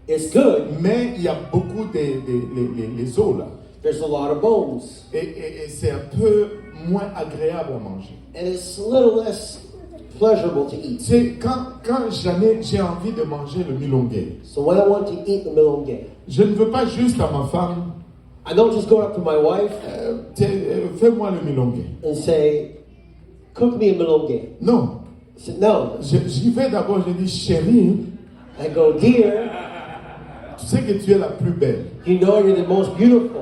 S2: it's good.
S1: mais il y a beaucoup les os là.
S2: There's a lot of bones,
S1: Et c'est un peu moins agréable à manger.
S2: and it's a little less pleasurable to eat.
S1: C'est quand j'ai envie de manger le milongue,
S2: So when I want to eat the milongue,
S1: je ne veux pas juste à ma femme,
S2: I don't just go up to my wife
S1: fais-moi le milongue.
S2: and say, cook me a milongue.
S1: Non,
S2: I said, no.
S1: j'y vais d'abord, je dis chérie,
S2: I go, dear,
S1: tu sais que tu es la plus belle.
S2: you know you're the most beautiful.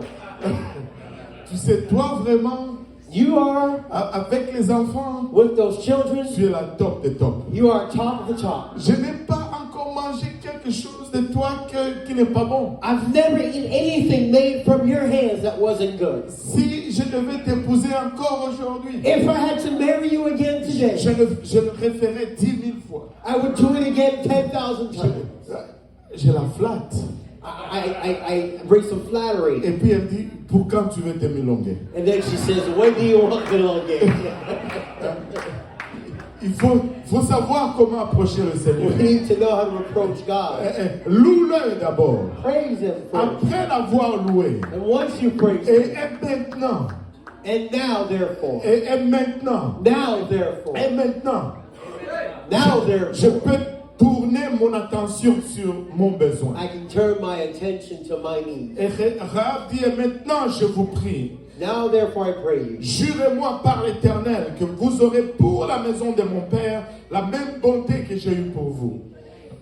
S1: Tu sais, toi vraiment,
S2: You are,
S1: avec les enfants,
S2: with those children,
S1: tu es la top des tops.
S2: you are top of the top.
S1: Je n'ai pas encore mangé quelque chose de toi qui n'est pas bon.
S2: I've never eaten anything made from your hands that wasn't good.
S1: Si je devais t'épouser encore aujourd'hui,
S2: If I had to marry you again today,
S1: je le referais 10 000 fois.
S2: I would do it again 10,000 times.
S1: Je la flatte.
S2: I bring some flattery.
S1: Et puis elle dit, pour quand tu veux te milonguer?
S2: And then she says, when do you want milongue?
S1: Il faut savoir comment approcher le Seigneur.
S2: We need to know how to approach God.
S1: Loue-le d'abord.
S2: Praise Him first.
S1: Après l'avoir loué.
S2: And once you praise
S1: Et
S2: Him,
S1: maintenant.
S2: and now therefore,
S1: Et maintenant.
S2: now therefore,
S1: Et maintenant.
S2: now
S1: Je
S2: therefore,
S1: peux tourner mon attention sur mon besoin.
S2: I can turn my attention to my needs.
S1: Et Rahab dit, et maintenant je vous prie,
S2: Now therefore I pray you,
S1: jurez-moi par l'Éternel que vous aurez pour la maison de mon père la même bonté que j'ai eue pour vous.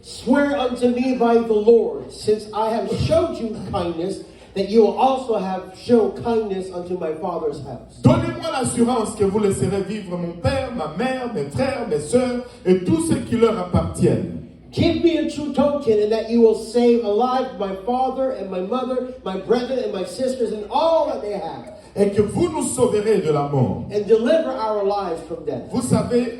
S2: swear unto me by the Lord, since I have showed you kindness, that you will also have show kindness unto my father's house.
S1: Donnez-moi l'assurance que vous laisserez vivre mon père, ma mère, mes frères, mes sœurs et tous ceux qui leur appartiennent.
S2: Give me a true token, and that you will save alive my father and my mother, my brethren and my sisters, and all that they have,
S1: Et que vous nous sauverez de la mort.
S2: and deliver our lives from death.
S1: Vous savez,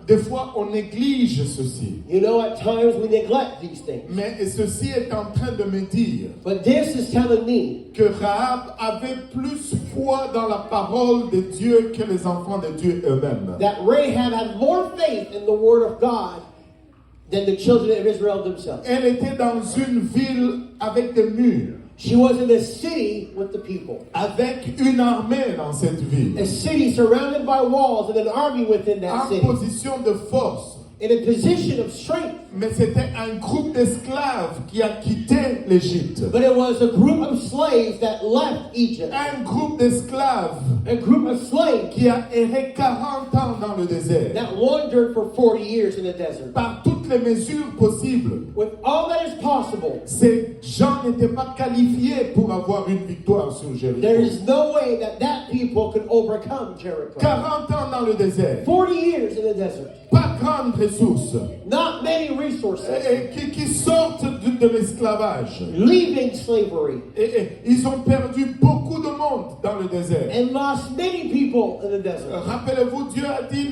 S1: des fois on néglige ceci.
S2: You know, at times we neglect these things.
S1: Mais ceci est en train de me dire
S2: But this is telling me
S1: que Rahab avait plus foi dans la parole de Dieu que les enfants de Dieu eux-mêmes.
S2: that Rahab had more faith in the word of God than the children of Israel themselves.
S1: Elle était dans une ville avec des murs,
S2: She was in a city with the people.
S1: avec une armée dans cette ville,
S2: A city surrounded by walls and an army within that
S1: en
S2: city.
S1: position de force.
S2: In a position of strength.
S1: Mais c'était un groupe d'esclaves qui a quitté l'Égypte.
S2: But it was a group of slaves that left Egypt.
S1: Un groupe d'esclaves
S2: A group of slaves
S1: qui a erré 40 ans dans le désert.
S2: that wandered for 40 years in the desert.
S1: Par toutes les mesures possibles.
S2: With all that is possible,
S1: Ces gens n'étaient pas qualifiés pour avoir une victoire sur Jéricho.
S2: there is no way that people could overcome Jericho.
S1: 40 ans dans le désert.
S2: 40 years in the desert.
S1: Pas grandes ressources.
S2: Not many resources.
S1: Et qui sortent de l'esclavage.
S2: Leaving slavery.
S1: Et ils ont perdu beaucoup de monde dans le désert.
S2: And lost many people in the desert.
S1: Rappelez-vous, Dieu a dit,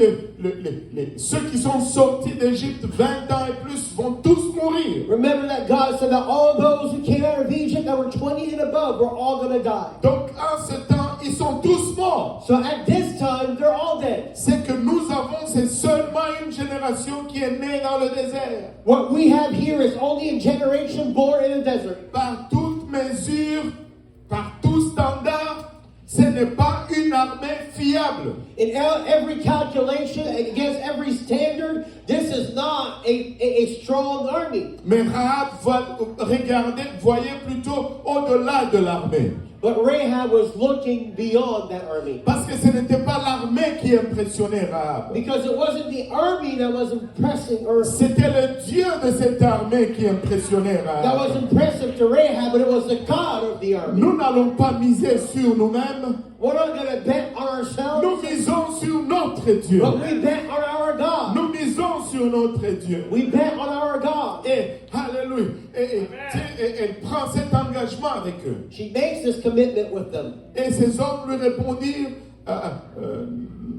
S1: ceux qui sont sortis d'Égypte 20 ans et plus vont tous mourir.
S2: Remember that God said that all those who came out of Egypt that were 20 and above were all going to die.
S1: Donc en ce temps, ils sont tous morts.
S2: So at this time, they're all dead.
S1: C'est que nous avons, c'est seulement une génération qui est née dans le désert.
S2: What we have here is only a generation born in the desert.
S1: Par toute mesure, par tout standard, ce n'est pas une armée fiable.
S2: In every calculation and against every standard, this is not a strong army.
S1: Mais Rahab voyait plutôt au-delà de l'armée.
S2: But Rahab was looking beyond that army.
S1: Parce que ce n'était pas l'armée qui impressionnait Rahab.
S2: Because it wasn't the army that was impressing her.
S1: C'était le Dieu de cette armée qui impressionnait
S2: That was
S1: Rahab.
S2: impressive to Rahab, but it was the God of the army.
S1: Nous n'allons pas miser sur nous-mêmes.
S2: We're not going to bet on ourselves,
S1: Nous misons sur notre Dieu.
S2: but we bet on our God.
S1: Nous misons sur notre Dieu.
S2: We bet on our God.
S1: Et, alléluia, et elle prend cet engagement avec eux.
S2: She makes this commitment with them.
S1: Et ces hommes lui répondirent,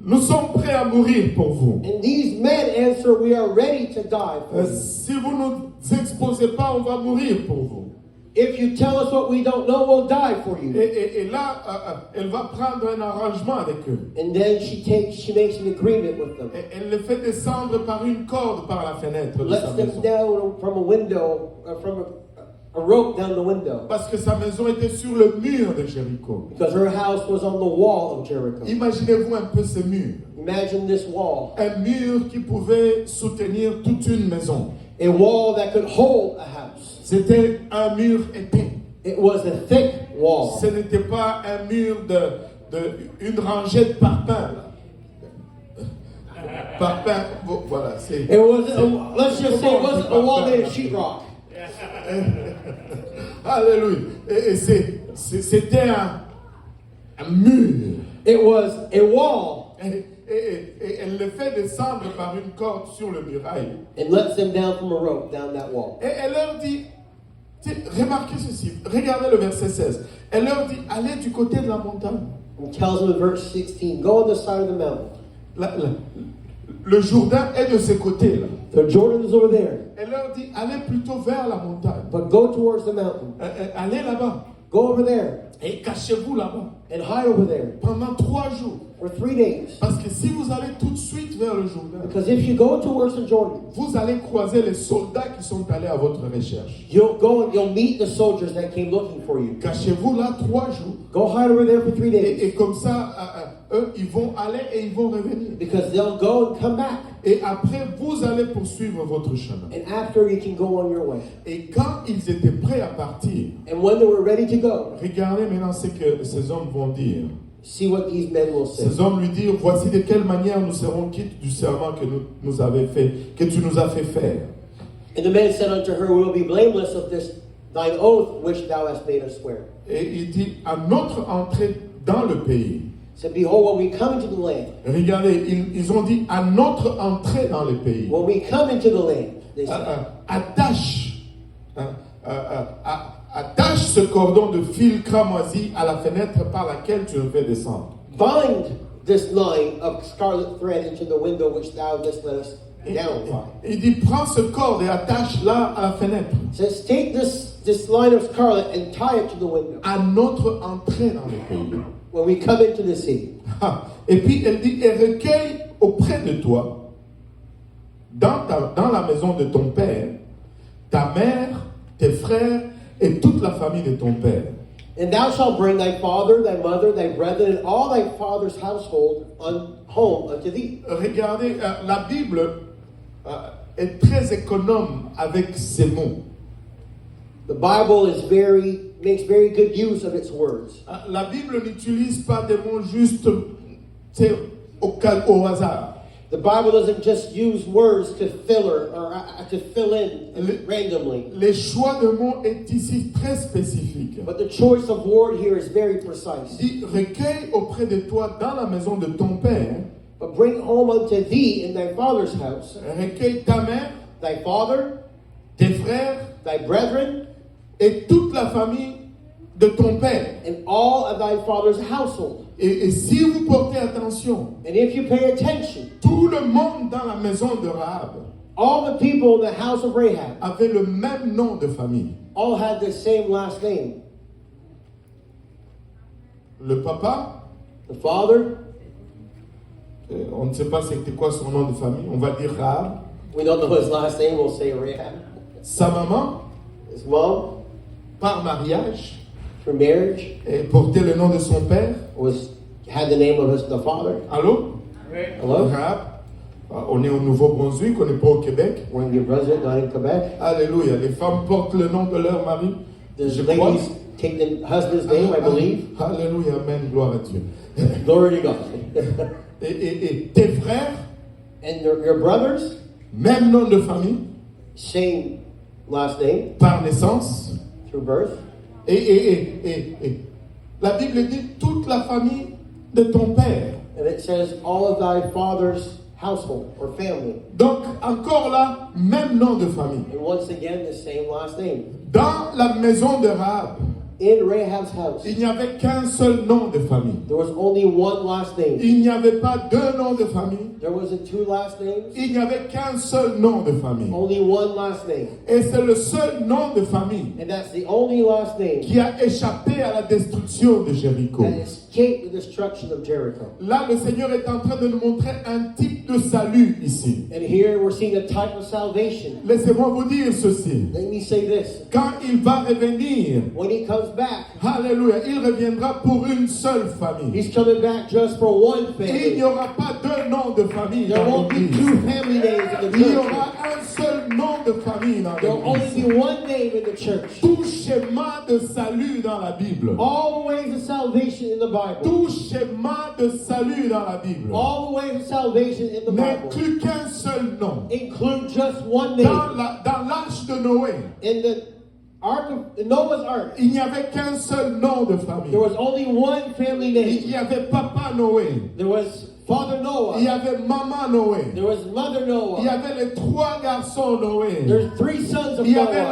S1: nous sommes prêts à mourir pour vous.
S2: And these men answer, we are ready to die for you.
S1: Si vous ne nous exposez pas, on va mourir pour vous.
S2: If you tell us what we don't know, we'll die for you.
S1: Et là, elle va prendre un arrangement avec eux.
S2: And then she makes an agreement with them.
S1: Et elle les fait descendre par une corde par la fenêtre de sa
S2: Lets them
S1: maison.
S2: down from a window, from a rope down the window.
S1: Parce que sa maison était sur le mur de Jéricho.
S2: Because her house was on the wall of Jericho.
S1: Imaginez-vous un peu ce mur.
S2: Imagine this wall.
S1: Un mur qui pouvait soutenir toute une maison.
S2: A wall that could hold a house.
S1: C'était un mur épais.
S2: It was a thick wall.
S1: Ce n'était pas un mur une rangée de parpaings. Parpaings, voilà, c'est.
S2: It was, let's just say, it wasn't a wall made of sheetrock.
S1: Alléluia. Et c'était un mur.
S2: It was a wall.
S1: Et elle le fait descendre par une corde sur le muraille.
S2: And lets them down from a rope down that wall.
S1: Et elle leur dit, remarquez ceci, regardez le verset 16. Elle leur dit, allez du côté de la montagne.
S2: And tells them in verse 16, go on the side of the mountain.
S1: Le Jourdain est de ce côté-là.
S2: The Jordan is over there.
S1: Elle leur dit, allez plutôt vers la montagne.
S2: But go towards the mountain.
S1: Allez là-bas.
S2: Go over there.
S1: Et cachez-vous là-bas.
S2: And hide over there.
S1: Pendant 3 jours.
S2: For 3 days.
S1: Parce que si vous allez tout de suite vers le Jourdain,
S2: Because if you go towards the Jordan,
S1: vous allez croiser les soldats qui sont allés à votre recherche.
S2: you'll go and you'll meet the soldiers that came looking for you.
S1: Cachez-vous là 3 jours.
S2: Go hide over there for 3 days.
S1: Et comme ça, eux, ils vont aller et ils vont revenir.
S2: Because they'll go and come back.
S1: Et après, vous allez poursuivre votre chemin.
S2: And after, you can go on your way.
S1: Et quand ils étaient prêts à partir,
S2: And when they were ready to go,
S1: regardez maintenant ce que ces hommes vont dire.
S2: see what these men will say.
S1: Ces hommes lui dirent, voici de quelle manière nous serons quittes du serment que tu nous as fait faire.
S2: And the men said unto her, we will be blameless of this thine oath which thou hast made us swear.
S1: Et il dit, à notre entrée dans le pays.
S2: Said, behold, when we come into the land,
S1: Regardez, ils ont dit, à notre entrée dans le pays.
S2: when we come into the land, they said,
S1: attache ce cordon de fil cramoisi à la fenêtre par laquelle tu le fais descendre.
S2: bind this line of scarlet thread into the window which thou didst let us down by.
S1: Il dit, prends ce corde et attache-la à la fenêtre.
S2: Says, take this line of scarlet and tie it to the window
S1: À notre entrée dans le pays.
S2: when we come into the city.
S1: Et puis elle dit, et recueille auprès de toi, dans la maison de ton père, ta mère, tes frères et toute la famille de ton père.
S2: And thou shalt bring thy father, thy mother, thy brethren, and all thy father's household home unto thee.
S1: Regardez, la Bible est très économe avec ces mots.
S2: The Bible makes very good use of its words.
S1: La Bible n'utilise pas des mots juste au hasard.
S2: The Bible doesn't just use words to fill in randomly.
S1: Le choix de mots est ici très spécifique.
S2: But the choice of word here is very precise.
S1: Dit, recueille auprès de toi dans la maison de ton père.
S2: But bring home unto thee in thy father's house
S1: Recueille ta mère,
S2: thy father,
S1: tes frères
S2: thy brethren,
S1: et toute la famille de ton père.
S2: and all of thy father's household.
S1: Et si vous portez attention,
S2: And if you pay attention,
S1: tout le monde dans la maison de Rahab
S2: all the people in the house of Rahab
S1: avait le même nom de famille.
S2: all had the same last name.
S1: Le papa,
S2: The father,
S1: on ne sait pas c'était quoi son nom de famille, on va dire Rahab.
S2: we don't know his last name, we'll say Rahab.
S1: Sa maman,
S2: His mom,
S1: par mariage,
S2: through marriage,
S1: et portait le nom de son père.
S2: had the name of the father.
S1: Allô?
S2: Hello?
S1: Rahab. On est au Nouveau-Brunswick, on n'est pas au Québec.
S2: We're in New Brunswick, not in Quebec.
S1: Alléluia. Les femmes portent le nom de leur mari.
S2: The
S1: Je crois.
S2: ladies take the husband's name, I believe.
S1: Alléluia, amen, gloire à Dieu.
S2: Glory to God.
S1: Et tes frères,
S2: And your brothers,
S1: même nom de famille,
S2: same last name,
S1: par naissance.
S2: through birth.
S1: Et la Bible dit toute la famille de ton père.
S2: And it says all of thy father's household or family.
S1: Donc, encore là, même nom de famille.
S2: And once again, the same last name.
S1: Dans la maison de Rahab,
S2: In Rahab's house,
S1: il n'y avait qu'un seul nom de famille.
S2: there was only one last name.
S1: Il n'y avait pas deux noms de famille.
S2: There wasn't two last names,
S1: Il n'y avait qu'un seul nom de famille.
S2: only one last name.
S1: Et c'est le seul nom de famille
S2: And that's the only last name
S1: qui a échappé à la destruction de Jéricho.
S2: that escaped the destruction of Jericho.
S1: Là, le Seigneur est en train de nous montrer un type de salut ici.
S2: And here we're seeing a type of salvation.
S1: Laissez-moi vous dire ceci.
S2: Let me say this.
S1: Quand il va revenir,
S2: When he comes back,
S1: alléluia, il reviendra pour une seule famille.
S2: he's coming back just for one
S1: Il n'y
S2: family.
S1: aura pas deux noms de famille
S2: There
S1: dans
S2: won't be
S1: l'église.
S2: two family names in the
S1: Il y
S2: church.
S1: aura un seul nom de famille dans
S2: There'll only
S1: l'église.
S2: be one name in the church.
S1: Tout schéma de salut dans la Bible.
S2: All the ways of salvation in the Bible.
S1: Tout schéma de salut dans la Bible
S2: All the ways of salvation in the Bible
S1: n'inclut qu'un seul nom.
S2: include just one
S1: Dans
S2: name.
S1: l'arche de Noé,
S2: In the ark of Noah's ark,
S1: il n'y avait qu'un seul nom de famille.
S2: there was only one family
S1: Il
S2: name.
S1: y avait Papa Noé,
S2: There was Father
S1: il y
S2: Noah.
S1: avait Maman Noé,
S2: There was Mother
S1: il y
S2: Noah.
S1: avait les trois garçons Noé,
S2: There's three sons of
S1: il y avait
S2: Noah.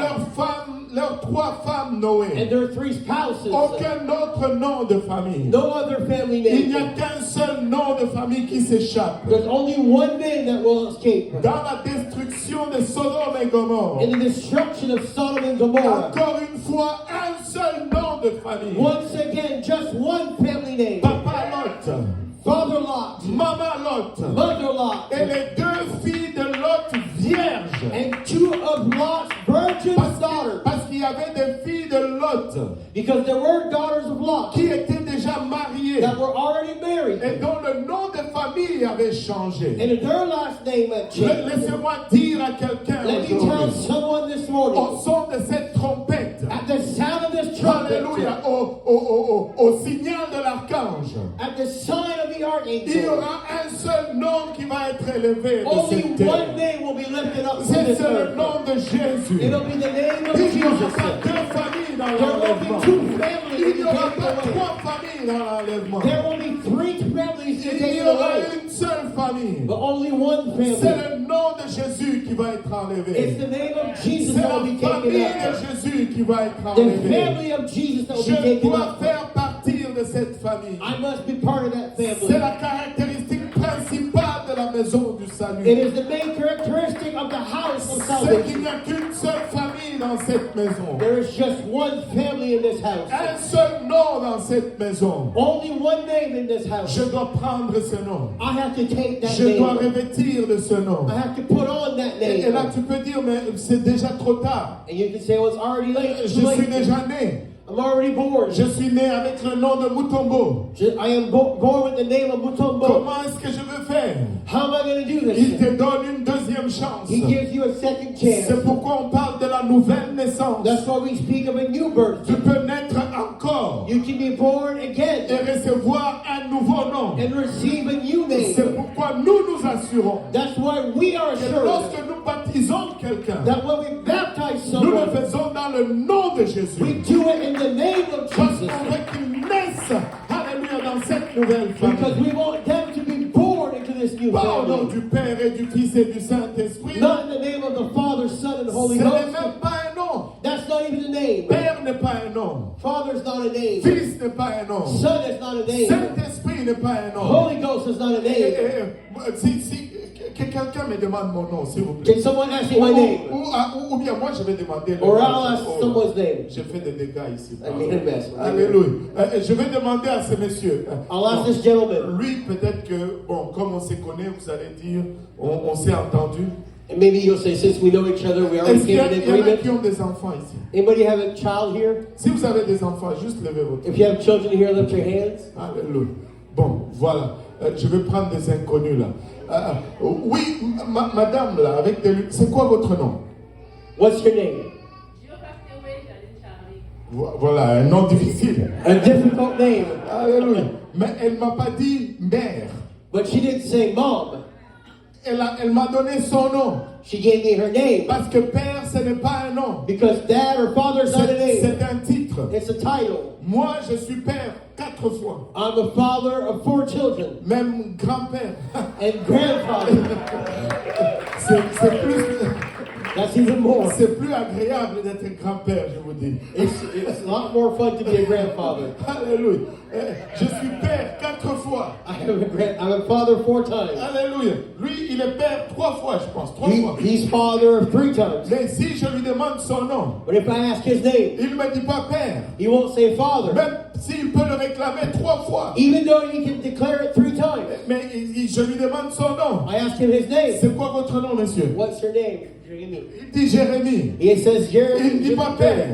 S1: leurs trois femmes
S2: And
S1: Noé.
S2: there are three spouses.
S1: Aucun autre nom de famille.
S2: No other family
S1: Il n'y
S2: name.
S1: a qu'un seul nom de famille qui s'échappe.
S2: There's only one name that will escape.
S1: Dans la destruction de Sodome et Gomorrhe,
S2: In the destruction of Sodom and Gomorrah.
S1: encore une fois, un seul nom de famille.
S2: Once again, just one family name.
S1: Papa Lot,
S2: Father Lot,
S1: Maman Lot,
S2: Mother Lot,
S1: et les deux filles de Lot vierges.
S2: and two of Lot's virgin daughters.
S1: Parce qu'il y avait des filles de Lot
S2: Because there were daughters of Lot
S1: qui étaient déjà mariées
S2: that were already married.
S1: et dont le nom de famille avait changé.
S2: And their last name had changed.
S1: Laissez-moi dire à quelqu'un
S2: Let me tell
S1: aujourd'hui,
S2: someone this morning,
S1: au son de cette trompette,
S2: at the sound of this trumpet,
S1: alléluia, au signal de l'archange,
S2: at the sign of the
S1: il y
S2: archangel,
S1: aura un seul nom qui va être élevé de
S2: only
S1: cette terre.
S2: one name will be lifted up from
S1: C'est
S2: this
S1: le
S2: earth.
S1: nom de Jésus.
S2: It'll be the name of
S1: Il n'y aura
S2: Jesus.
S1: pas deux familles dans
S2: There will
S1: l'enlèvement.
S2: be two families
S1: Il
S2: to
S1: n'y
S2: be
S1: aura
S2: taken
S1: pas
S2: away.
S1: trois familles dans l'enlèvement.
S2: There will be three families to
S1: Il
S2: take
S1: y
S2: it
S1: aura
S2: away,
S1: une seule famille.
S2: but only one
S1: C'est
S2: family.
S1: le nom de Jésus qui va être enlevé.
S2: It's the name of Jesus
S1: C'est
S2: that
S1: la
S2: will be
S1: famille
S2: taken
S1: de
S2: up.
S1: Jésus qui va être
S2: The
S1: enlevée.
S2: family of Jesus that will be
S1: Je
S2: taken
S1: dois
S2: up.
S1: faire partir de cette famille.
S2: I must be part of that
S1: C'est
S2: family.
S1: la caractéristique principale de la maison du
S2: It
S1: salut.
S2: is the main characteristic of the house of
S1: C'est qu'il
S2: salvation.
S1: n'y a qu'une seule famille dans cette maison.
S2: There is just one family in this house.
S1: Un seul nom dans cette maison.
S2: Only one name in this house.
S1: Je dois prendre ce nom.
S2: I have to take that
S1: Je dois
S2: name.
S1: revêtir de ce nom.
S2: I have to put on that
S1: Et là,
S2: name.
S1: tu peux dire, mais c'est déjà trop tard.
S2: And you can say, well, it's already late.
S1: Je
S2: It's
S1: suis
S2: too late.
S1: déjà né.
S2: I'm already born.
S1: Je suis né avec le nom de Mutombo.
S2: I am born with the name of Mutombo.
S1: Comment est-ce que je veux faire?
S2: How am I going to do
S1: Il
S2: this?
S1: te donne une deuxième chance.
S2: He gives you a second chance.
S1: C'est pourquoi on parle de la nouvelle naissance.
S2: That's why we speak of a new birth.
S1: Tu peux naître encore
S2: You can be born
S1: et
S2: again
S1: recevoir un nouveau nom.
S2: and receive a new name.
S1: C'est pourquoi nous nous assurons
S2: That's why we are
S1: que
S2: assured
S1: lorsque nous baptisons quelqu'un,
S2: that when we baptize
S1: nous le
S2: someone,
S1: faisons dans le nom de
S2: we
S1: Jésus.
S2: do it in the name of
S1: Parce
S2: Jesus.
S1: qu'on veut qu'ils naissent, alléluia, dans cette nouvelle
S2: Because
S1: famille.
S2: we want them to be born into this new
S1: Pas au nom
S2: family.
S1: du Père et du Fils et du Saint-Esprit.
S2: Not in the name of the Father, Son, and
S1: Ce
S2: Holy
S1: n'est
S2: Ghost.
S1: même pas un nom.
S2: That's not even the name.
S1: Père n'est pas un nom.
S2: Father's not a name.
S1: Fils n'est pas un nom.
S2: Son is not a name.
S1: Saint-Esprit n'est pas un nom.
S2: Holy Ghost is not a name.
S1: Si que quelqu'un me demande mon nom, s'il vous plaît.
S2: Can someone ask me my name?
S1: Ou bien moi je vais demander le
S2: Or
S1: nom.
S2: I'll ask someone's name.
S1: J'ai fait des dégâts ici.
S2: I made a mess.
S1: Alléluia. Je vais demander à ce monsieur.
S2: I'll ask this gentleman.
S1: Lui, peut-être que, bon, comme on se connaît, vous allez dire, on s'est entendu.
S2: And maybe you'll say, since we know each other, we already
S1: Est-ce qu'il y,
S2: came to an
S1: il y en a qui
S2: agreement.
S1: ont des enfants ici?
S2: Anybody have a child here?
S1: Si vous avez des enfants, juste levez votre main.
S2: If you have children here, lift your hands.
S1: Alléluia. Bon, voilà. Je vais prendre des inconnus là. Oui, madame là, avec des lunettes. C'est quoi votre nom?
S2: What's your name?
S1: Voilà, un nom difficile.
S2: A difficult name.
S1: Alléluia. Mais elle ne m'a pas dit mère.
S2: But she didn't say mom.
S1: Elle m'a donné son nom.
S2: She gave me her name.
S1: Parce que père, ce n'est pas un nom.
S2: Because dad or father's not a name.
S1: C'est un titre.
S2: It's a title.
S1: Moi, je suis père 4 fois.
S2: I'm the father of 4 children.
S1: Même grand-père.
S2: And grandfather.
S1: C'est plus...
S2: That's even more.
S1: C'est plus agréable d'être grand-père, je vous dis.
S2: It's a lot more fun to be a grandfather.
S1: Alléluia. Je suis père 4 fois.
S2: I'm a father 4 times.
S1: Alléluia. Lui, il est père 3 fois, je pense. 3 fois.
S2: He's father 3 times.
S1: Mais si je lui demande son nom,
S2: But if I ask his name,
S1: il ne me dit pas père.
S2: he won't say father.
S1: Même s'il peut le réclamer 3 fois.
S2: Even though he can declare it 3 times.
S1: Mais je lui demande son nom.
S2: I ask him his name.
S1: C'est quoi votre nom, monsieur?
S2: What's your name? Jeremy.
S1: Il dit Jérémie.
S2: He says Jeremy.
S1: Il ne dit pas père.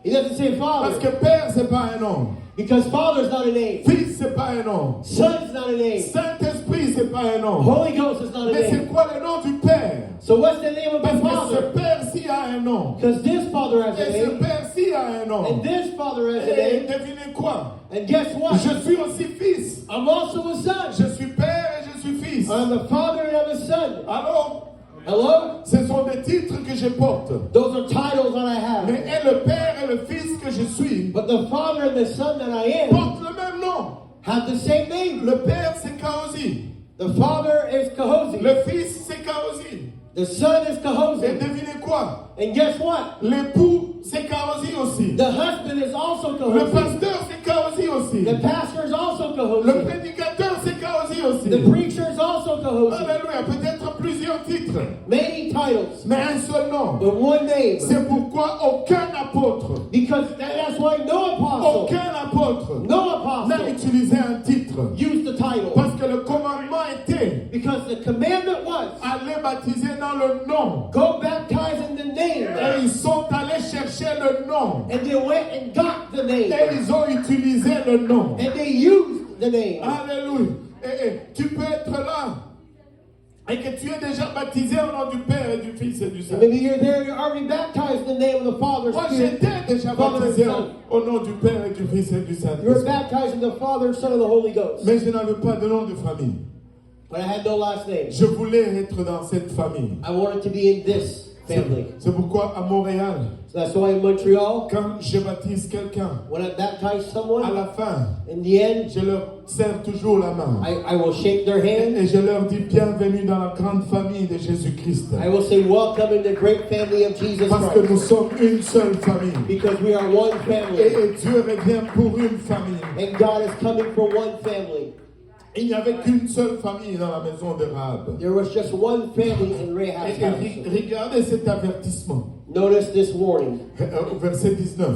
S2: He doesn't say
S1: Parce
S2: father.
S1: que père, c'est pas un nom.
S2: Because father's not a name.
S1: Fils, c'est pas un nom.
S2: Son's not a name.
S1: Saint-Esprit, c'est pas un nom.
S2: Holy Ghost is not a
S1: Mais c'est
S2: name.
S1: quoi le nom du père?
S2: So what's the name of
S1: Parce
S2: the
S1: que ce
S2: father?
S1: père-ci a un nom.
S2: Because this father has a
S1: Et ce
S2: name.
S1: père-ci a un nom.
S2: And this father has a
S1: Et
S2: name.
S1: devinez quoi?
S2: And guess what?
S1: Je suis aussi fils.
S2: I'm also a son.
S1: Je suis père et je suis fils.
S2: I'm a father and I'm a son.
S1: Alors,
S2: Hello?
S1: ce sont des titres que je porte.
S2: Those are titles that I have.
S1: Mais et le père et le fils que je suis
S2: But the father and the son that I am
S1: portent le même nom.
S2: have the same name.
S1: Le père, c'est Kaosi.
S2: The father is Kahozi.
S1: Le fils, c'est Kaosi.
S2: The son is
S1: Et
S2: Kahozi.
S1: devinez quoi?
S2: And guess what?
S1: L'époux, c'est Kaosi aussi.
S2: The husband is also
S1: Le
S2: Kahozi.
S1: pasteur, c'est Kaosi aussi.
S2: The pastor is also
S1: Le
S2: Kahozi.
S1: prédicateur, c'est Kaosi aussi.
S2: The preacher is also Kahozi.
S1: Alléluia. Peut-être plusieurs titres,
S2: Many titles,
S1: mais un seul nom.
S2: but one name.
S1: C'est pourquoi aucun apôtre,
S2: Because that's why no apostle,
S1: aucun apôtre
S2: no
S1: n'a
S2: apostle
S1: utilisé un titre.
S2: used the title.
S1: Parce que le commandement était
S2: Because the commandment was,
S1: aller baptiser dans le nom.
S2: go baptize in the name.
S1: Et ils sont allés chercher le nom.
S2: And they went and got the name.
S1: Et ils ont utilisé le nom.
S2: And they used the name.
S1: Alléluia. Et tu peux être là et que tu es déjà baptisé au nom du Père et du Fils et du
S2: And
S1: Saint.
S2: maybe you're there, you're already baptized in the name of the Father,
S1: Moi,
S2: Spirit.
S1: j'étais déjà
S2: Father and
S1: baptisé
S2: Son.
S1: au nom du Père et du Fils et du
S2: You were
S1: Saint-Esprit.
S2: baptized in the Father, Son, and the Holy Ghost.
S1: Mais je n'avais pas de nom de famille.
S2: But I had no last name.
S1: Je voulais être dans cette famille.
S2: I wanted to be in this family.
S1: C'est pourquoi à Montréal,
S2: So that's why in Montreal,
S1: quand je baptise quelqu'un,
S2: when I baptize
S1: à
S2: someone,
S1: la fin,
S2: in the end,
S1: je leur serre toujours la main.
S2: I will shake their hand.
S1: Et je leur dis bienvenue dans la grande famille de Jésus-Christ.
S2: I will say, welcome in the great family of Jesus
S1: Parce que
S2: Christ.
S1: nous sommes une seule famille.
S2: Because we are one family.
S1: Et Dieu revient pour une famille.
S2: And God is coming for one family.
S1: Il n'y avait qu'une seule famille dans la maison de Rahab.
S2: There was just one family in Rahab's
S1: Et
S2: house.
S1: regardez cet avertissement.
S2: Notice this warning
S1: Au verset 19.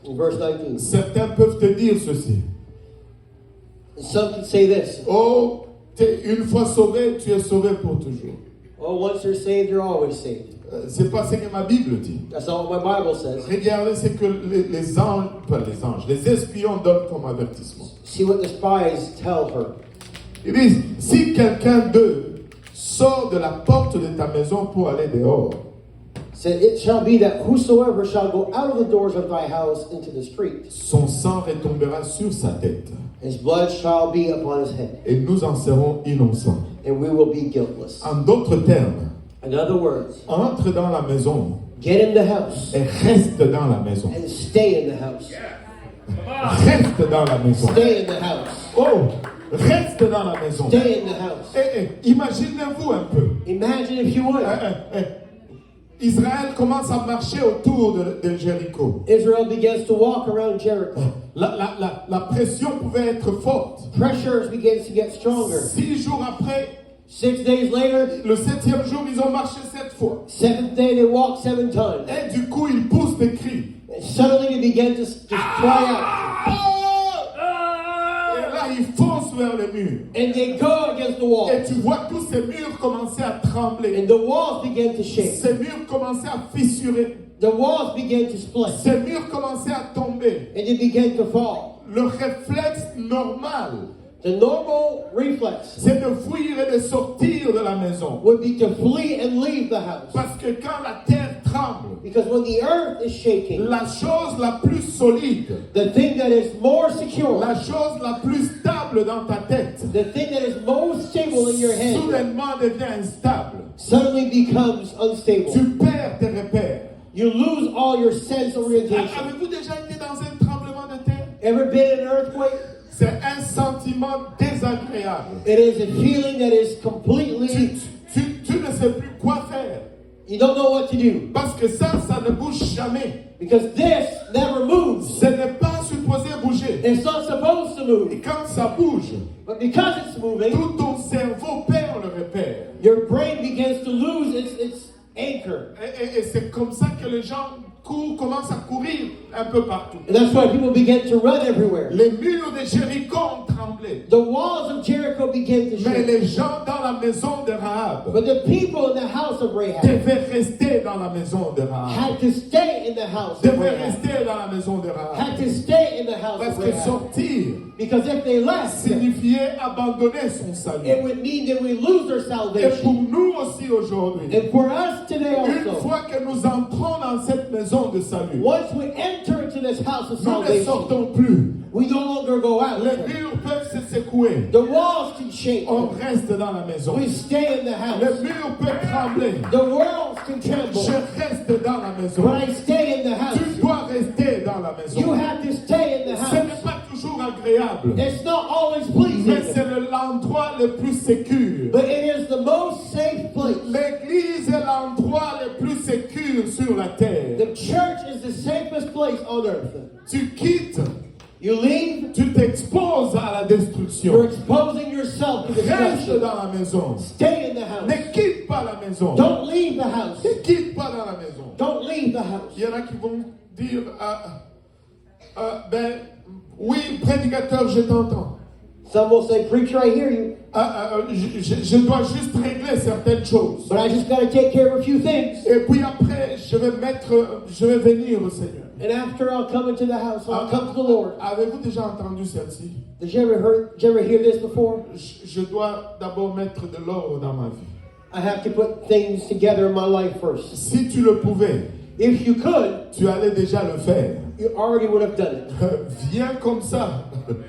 S2: in verse 19.
S1: Certains peuvent te dire ceci.
S2: Some can say this.
S1: Oh, une fois sauvé, tu es sauvé pour toujours.
S2: Oh, once you're saved, you're always saved.
S1: C'est pas ce que ma Bible dit.
S2: That's not what my Bible says.
S1: Regardez ce que les anges, pas les anges, les espions donnent comme avertissement.
S2: See what the spies tell her.
S1: Ils disent, si quelqu'un d'eux sort de la porte de ta maison pour aller dehors,
S2: Said, it shall be that whosoever shall go out of the doors of thy house into the street,
S1: son sang retombera sur sa tête
S2: his blood shall be upon his head,
S1: et nous en serons innocents.
S2: and we will be guiltless.
S1: En d'autres termes,
S2: In other words,
S1: entre dans la maison
S2: get in the house
S1: et reste dans la maison.
S2: and stay in the house.
S1: Reste dans la maison.
S2: Stay in the house.
S1: Oh, reste dans la maison.
S2: Stay in the house.
S1: Imaginez-vous un peu.
S2: Imagine if you would.
S1: Israël commence à marcher autour de Jéricho.
S2: Israel begins to walk around Jericho.
S1: La pression pouvait être forte.
S2: Pressure begins to get stronger.
S1: 6 jours après,
S2: 6 days later,
S1: le 7e jour, ils ont marché 7 fois.
S2: 7th day they walked 7 times.
S1: Et du coup, ils poussent des cris.
S2: And suddenly they began to just cry out.
S1: Et là, ils foncent vers le mur.
S2: And they go against the wall.
S1: Et tu vois tous ces murs commencer à trembler.
S2: And the walls began to shake.
S1: Ces murs commençaient à fissurer.
S2: The walls began to split.
S1: Ces murs commençaient à tomber.
S2: And they began to fall.
S1: Le réflexe normal,
S2: The normal reflex
S1: c'est de fuir et de sortir de la maison.
S2: would be to flee and leave the house.
S1: Parce que quand la terre tremble,
S2: Because when the earth is shaking,
S1: la chose la plus solide,
S2: the thing that is more secure,
S1: la chose la plus stable dans ta tête,
S2: the thing that is most stable in your head,
S1: soudainement devient instable.
S2: suddenly becomes unstable.
S1: Tu perds tes repères.
S2: You lose all your sense of orientation.
S1: Avez-vous déjà été dans un tremblement de terre?
S2: Ever been in an earthquake?
S1: C'est un sentiment désagréable.
S2: It is a feeling that is completely,
S1: Tu ne sais plus quoi faire.
S2: you don't know what to do.
S1: Parce que ça ne bouge jamais.
S2: Because this never moves.
S1: Ce n'est pas supposé bouger.
S2: It's not supposed to move.
S1: Et quand ça bouge,
S2: But because it's moving,
S1: tout ton cerveau perd le repère.
S2: your brain begins to lose its anchor.
S1: Et c'est comme ça que les gens commencent à courir un peu partout.
S2: And that's why people begin to run everywhere.
S1: Les murs de Jéricho ont tremblé.
S2: The walls of Jericho began to
S1: Mais
S2: shake.
S1: les gens dans la maison de Rahab
S2: But the people in the house of Rahab
S1: devaient rester dans la maison de Rahab.
S2: had to stay in the house of
S1: Devaient
S2: Rahab.
S1: rester dans la maison de Rahab.
S2: Had to stay in the house
S1: Parce
S2: of
S1: que
S2: Rahab.
S1: sortir
S2: Because if they left,
S1: signifiait abandonner son salut.
S2: it would mean that we lose their
S1: Et
S2: salvation.
S1: pour nous aussi aujourd'hui,
S2: And for us today
S1: une
S2: also,
S1: fois que nous entrons dans cette maison de salut,
S2: once we enter into this house of
S1: nous ne
S2: salvation,
S1: sortons plus.
S2: we no longer go out.
S1: Les murs peuvent se secouer.
S2: The walls can shake.
S1: On reste dans la maison.
S2: We stay in the
S1: Les
S2: house.
S1: murs peuvent trembler.
S2: The walls can
S1: Je
S2: tremble.
S1: reste dans la maison.
S2: But I stay in the house.
S1: Tu dois rester dans la
S2: You
S1: maison.
S2: have to stay in the
S1: Ce
S2: house.
S1: n'est pas toujours agréable,
S2: It's not always
S1: mais c'est
S2: pleasing,
S1: l'endroit le plus sécur.
S2: but it is the most safe place.
S1: L'église est l'endroit le plus sécur sur la terre.
S2: The church is the safest place on earth.
S1: Tu quittes,
S2: You leave,
S1: tu t'exposes à la
S2: you're
S1: destruction.
S2: exposing yourself to
S1: Reste
S2: destruction.
S1: dans la maison.
S2: Stay in the house.
S1: Ne quitte pas la maison.
S2: Don't leave the house.
S1: Ne quitte pas dans la maison.
S2: Don't leave the house.
S1: Il y en a qui vont dire, ben oui, prédicateur, je t'entends.
S2: Some will say, preacher, I hear you,
S1: Je dois juste régler certaines choses.
S2: but I just got to take care of a few things.
S1: Et puis après, je vais venir au Seigneur.
S2: And after I'll come into the house, I'll come to the Lord.
S1: Avez-vous déjà entendu celle-ci?
S2: Did you ever hear this before?
S1: Je dois d'abord mettre de l'ordre dans ma vie.
S2: I have to put things together in my life first.
S1: Si tu le pouvais,
S2: If you could,
S1: tu allais déjà le faire.
S2: you already would have done it.
S1: Viens comme ça.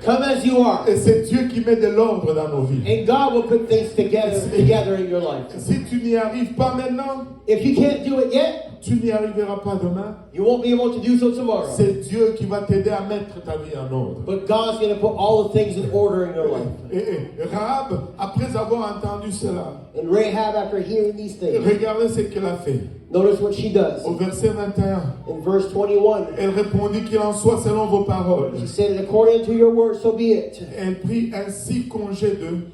S2: Come as you are.
S1: Et c'est Dieu qui met de l'ordre dans nos vies.
S2: And God will put things together in your life.
S1: Si tu n'y arrives pas maintenant,
S2: If you can't do it yet,
S1: tu n'y arriveras pas demain.
S2: you won't be able to do so tomorrow.
S1: C'est Dieu qui va t'aider à mettre ta vie en ordre.
S2: But God's going to put all the things in order in your life.
S1: Et Rahab, après avoir entendu cela,
S2: And Rahab, after hearing these things,
S1: regardez ce qu'elle a fait.
S2: notice what she does.
S1: Au verset 21,
S2: In verse 21,
S1: elle répondit qu'il en soit selon vos paroles.
S2: she said, according to your word, so be it.
S1: Elle prit ainsi congé d'eux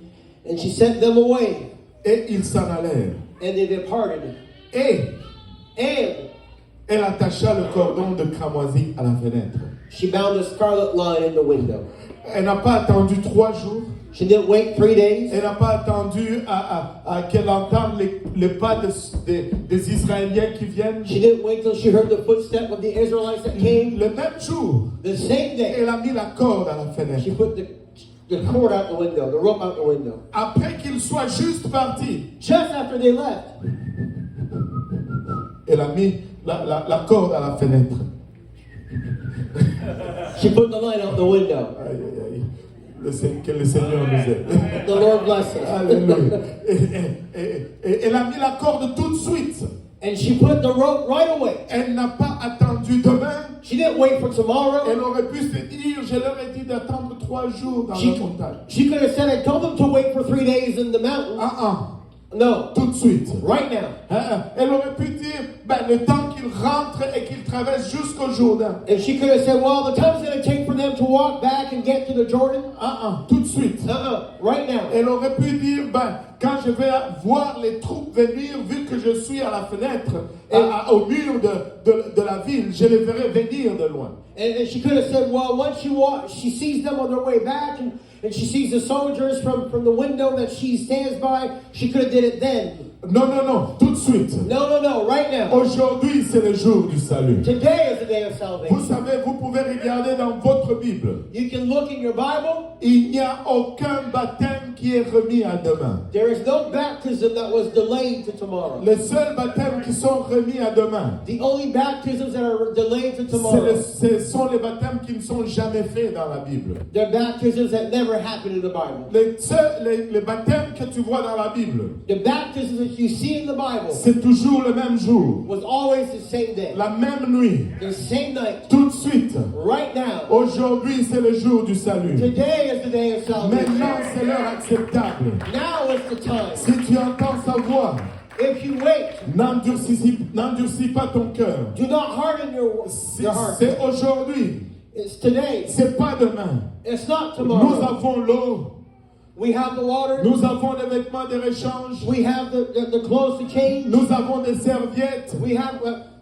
S2: And she sent them away,
S1: et ils s'en allèrent.
S2: and they departed.
S1: Et
S2: And
S1: elle attacha le cordon de cramoisi à la fenêtre.
S2: she bound a scarlet line in the window.
S1: Elle n'a pas attendu 3 jours.
S2: She didn't wait 3 days.
S1: Elle n'a pas attendu à qu'elle entende les pas des Israéliens qui viennent.
S2: She didn't wait till she heard the footstep of the Israelites that came.
S1: Le même jour,
S2: The same day,
S1: elle a mis la corde à la
S2: she
S1: fenêtre.
S2: put the cord out the window, the rope out the window.
S1: Après qu'ils soient juste partis,
S2: Just after they left,
S1: elle a mis la corde à la fenêtre.
S2: she put the line out the window.
S1: Aïe, aïe, aïe. Que le Seigneur nous aide.
S2: The Lord bless us.
S1: Alléluia. Et elle a mis la corde tout de suite.
S2: And she put the rope right away.
S1: Elle n'a pas attendu demain.
S2: She didn't wait for
S1: Elle
S2: tomorrow.
S1: aurait pu se dire, je leur ai dit d'attendre 3 jours dans
S2: She,
S1: la montagne.
S2: she could have said, I told them to wait for 3 days in the mountain. No,
S1: Tout de suite.
S2: right now.
S1: Elle aurait pu dire, le temps qu'ils rentrent et qu'ils traversent jusqu'au Jourdain.
S2: And she could have said, well, the time it's going to take for them to walk back and get to the Jordan.
S1: Tout de suite.
S2: Right now.
S1: Elle aurait pu dire, quand je vais voir les troupes venir, vu que je suis à la fenêtre, au mur de la ville, je les verrai venir de loin.
S2: And she could have said, well, once she sees them on their way back, and and she sees the soldiers from the window that she stands by, she could have did it then.
S1: Non, non, non, tout de suite.
S2: No, right now.
S1: Aujourd'hui, c'est le jour du salut.
S2: Today is the day of
S1: Vous
S2: salvation.
S1: savez, vous pouvez regarder dans votre Bible.
S2: You can look in your Bible.
S1: Il n'y a aucun baptême qui est remis à demain.
S2: There is no baptism that was delayed to tomorrow.
S1: Les seuls baptêmes qui sont remis à demain,
S2: The only baptisms that are delayed to tomorrow,
S1: ce sont les baptêmes qui ne sont jamais faits dans la Bible.
S2: they're baptisms that never happened in the Bible.
S1: Les baptêmes que tu vois dans la Bible,
S2: The baptisms that you see in the Bible
S1: c'est toujours le même jour,
S2: was always the same day,
S1: la même nuit,
S2: the same night,
S1: tout de suite.
S2: right now.
S1: Aujourd'hui, c'est le jour du salut.
S2: Today is the day of salvation.
S1: Maintenant, c'est l'heure acceptable.
S2: Now is the time.
S1: Si tu entends sa voix,
S2: If you wait,
S1: n'endurcis pas ton cœur.
S2: do not harden your heart.
S1: C'est aujourd'hui,
S2: It's today.
S1: c'est pas demain.
S2: It's not
S1: Nous
S2: tomorrow.
S1: avons l'eau,
S2: We have the water.
S1: nous avons les vêtements de rechange,
S2: We have the clothes to change.
S1: nous avons des serviettes.
S2: We have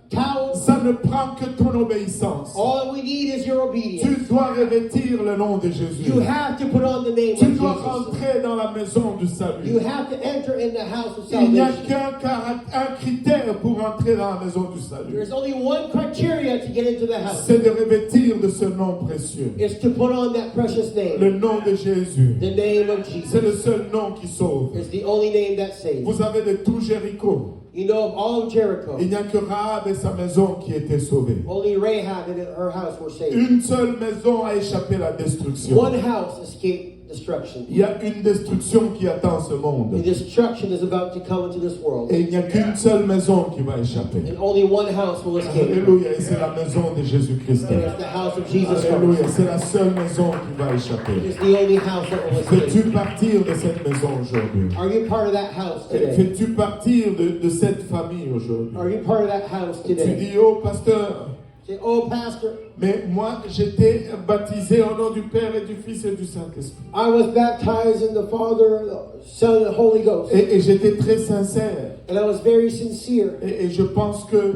S2: towels.
S1: Ça ne prend que ton obéissance.
S2: All we need is your obedience.
S1: Tu dois revêtir le nom de Jésus.
S2: You have to put on the name
S1: Tu
S2: of
S1: dois
S2: Jesus.
S1: rentrer dans la maison du
S2: You
S1: salut.
S2: have to enter in the house of
S1: Il n'y a
S2: salvation.
S1: qu'un critère pour entrer dans la maison du salut.
S2: There's only one criteria to get into the house.
S1: C'est de revêtir de ce nom précieux.
S2: It's to put on that precious name.
S1: Le nom de Jésus.
S2: The name of
S1: C'est le
S2: Jesus.
S1: seul nom qui sauve.
S2: It's the only name that saves.
S1: Vous avez de tout Jéricho.
S2: You know of all of Jericho.
S1: Il n'y a que Rahab et sa maison qui étaient sauvées.
S2: Only Rahab and her house were saved.
S1: Une seule maison a échappé à la destruction.
S2: One house escaped destruction.
S1: Il y a une destruction qui attend ce monde.
S2: The destruction is about to come into this world.
S1: Et il n'y a qu'une seule maison qui va échapper.
S2: And only one house will escape.
S1: Alléluia. Et c'est la maison de Jésus-Christ.
S2: And it's the house of Jesus
S1: Alléluia.
S2: Christ.
S1: C'est la seule maison qui va échapper.
S2: It's the only house that will
S1: Fais-tu
S2: escape.
S1: partir de cette maison aujourd'hui?
S2: Are you part of that house today?
S1: Fais-tu partir de cette famille aujourd'hui?
S2: Are you part of that house
S1: Tu
S2: today?
S1: dis, oh pasteur,
S2: Say, oh, Pastor,
S1: mais moi j'étais baptisé au nom du Père et du Fils et du Saint-Esprit.
S2: I was baptized in the Father, the Son, and the Holy Ghost.
S1: Et j'étais très sincère.
S2: And I was very sincere.
S1: Et je pense que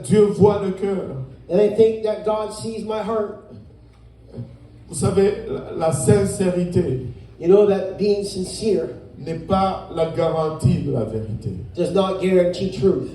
S1: Dieu voit le cœur.
S2: And I think that God sees my heart.
S1: Vous savez, la sincérité
S2: You know that being sincere
S1: n'est pas la garantie de la vérité.
S2: does not guarantee truth.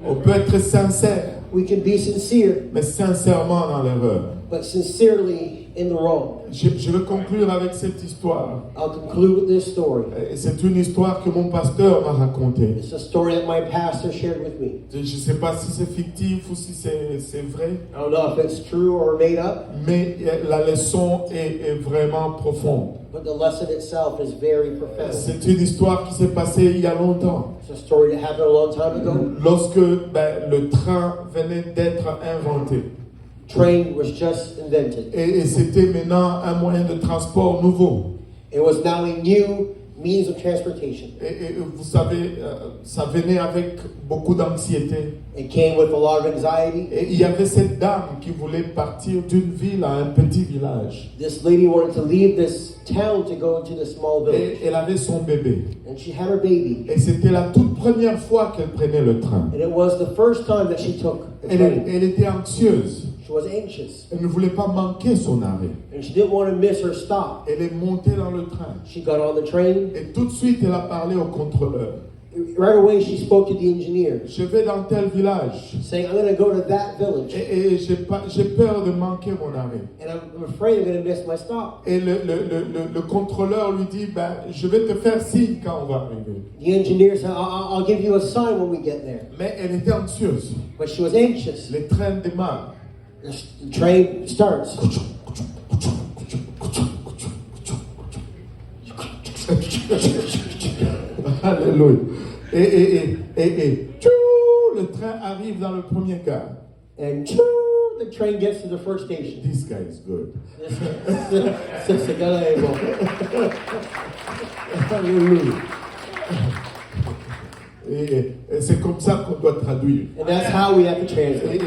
S1: On peut être sincère,
S2: We can be sincere,
S1: mais sincèrement dans l'erreur.
S2: but sincerely in the wrong.
S1: Je veux conclure avec cette histoire.
S2: I'll conclude with this story.
S1: Et c'est une histoire que mon pasteur m'a racontée.
S2: It's a story that my pastor shared with me.
S1: Je ne sais pas si c'est fictif ou si c'est vrai,
S2: I don't know if it's true or made up,
S1: mais la leçon est vraiment profonde.
S2: but the lesson itself is very profound.
S1: C'est une histoire qui s'est passée il y a longtemps,
S2: It's a story that happened a long time ago.
S1: lorsque le train venait d'être inventé.
S2: Train was just invented.
S1: Et c'était maintenant un moyen de transport nouveau.
S2: It was now a new means of transportation.
S1: Et vous savez, ça venait avec beaucoup d'anxiété.
S2: It came with a lot of anxiety.
S1: Et il y avait cette dame qui voulait partir d'une ville à un petit village.
S2: This lady wanted to leave this town to go to the small village.
S1: Et elle avait son bébé.
S2: And she had her baby.
S1: Et c'était la toute première fois qu'elle prenait le train.
S2: And it was the first time that she took the train.
S1: Elle était anxieuse.
S2: She was anxious.
S1: Elle ne voulait pas manquer son arrêt.
S2: And she didn't want to miss her stop.
S1: Elle est montée dans le train.
S2: She got on the train.
S1: Et tout de suite, elle a parlé au contrôleur.
S2: Right away, she spoke to the engineer,
S1: Je vais dans tel village.
S2: saying, I'm going to go to that village.
S1: Et j'ai peur de manquer mon arrêt.
S2: And I'm afraid I'm going to miss my stop.
S1: Et le contrôleur lui dit, je vais te faire signe quand on va arriver.
S2: The engineer said, I'll give you a sign when we get there.
S1: Mais elle était anxieuse.
S2: But she was anxious.
S1: Les trains démarrent.
S2: The train starts.
S1: Alléluia. Et tchou, le train arrive dans le premier gare.
S2: And the train gets to the first station.
S1: This guy is good.
S2: Ce gars-là est bon.
S1: Alléluia. Et c'est comme ça qu'on doit traduire.
S2: And that's how we have to translate.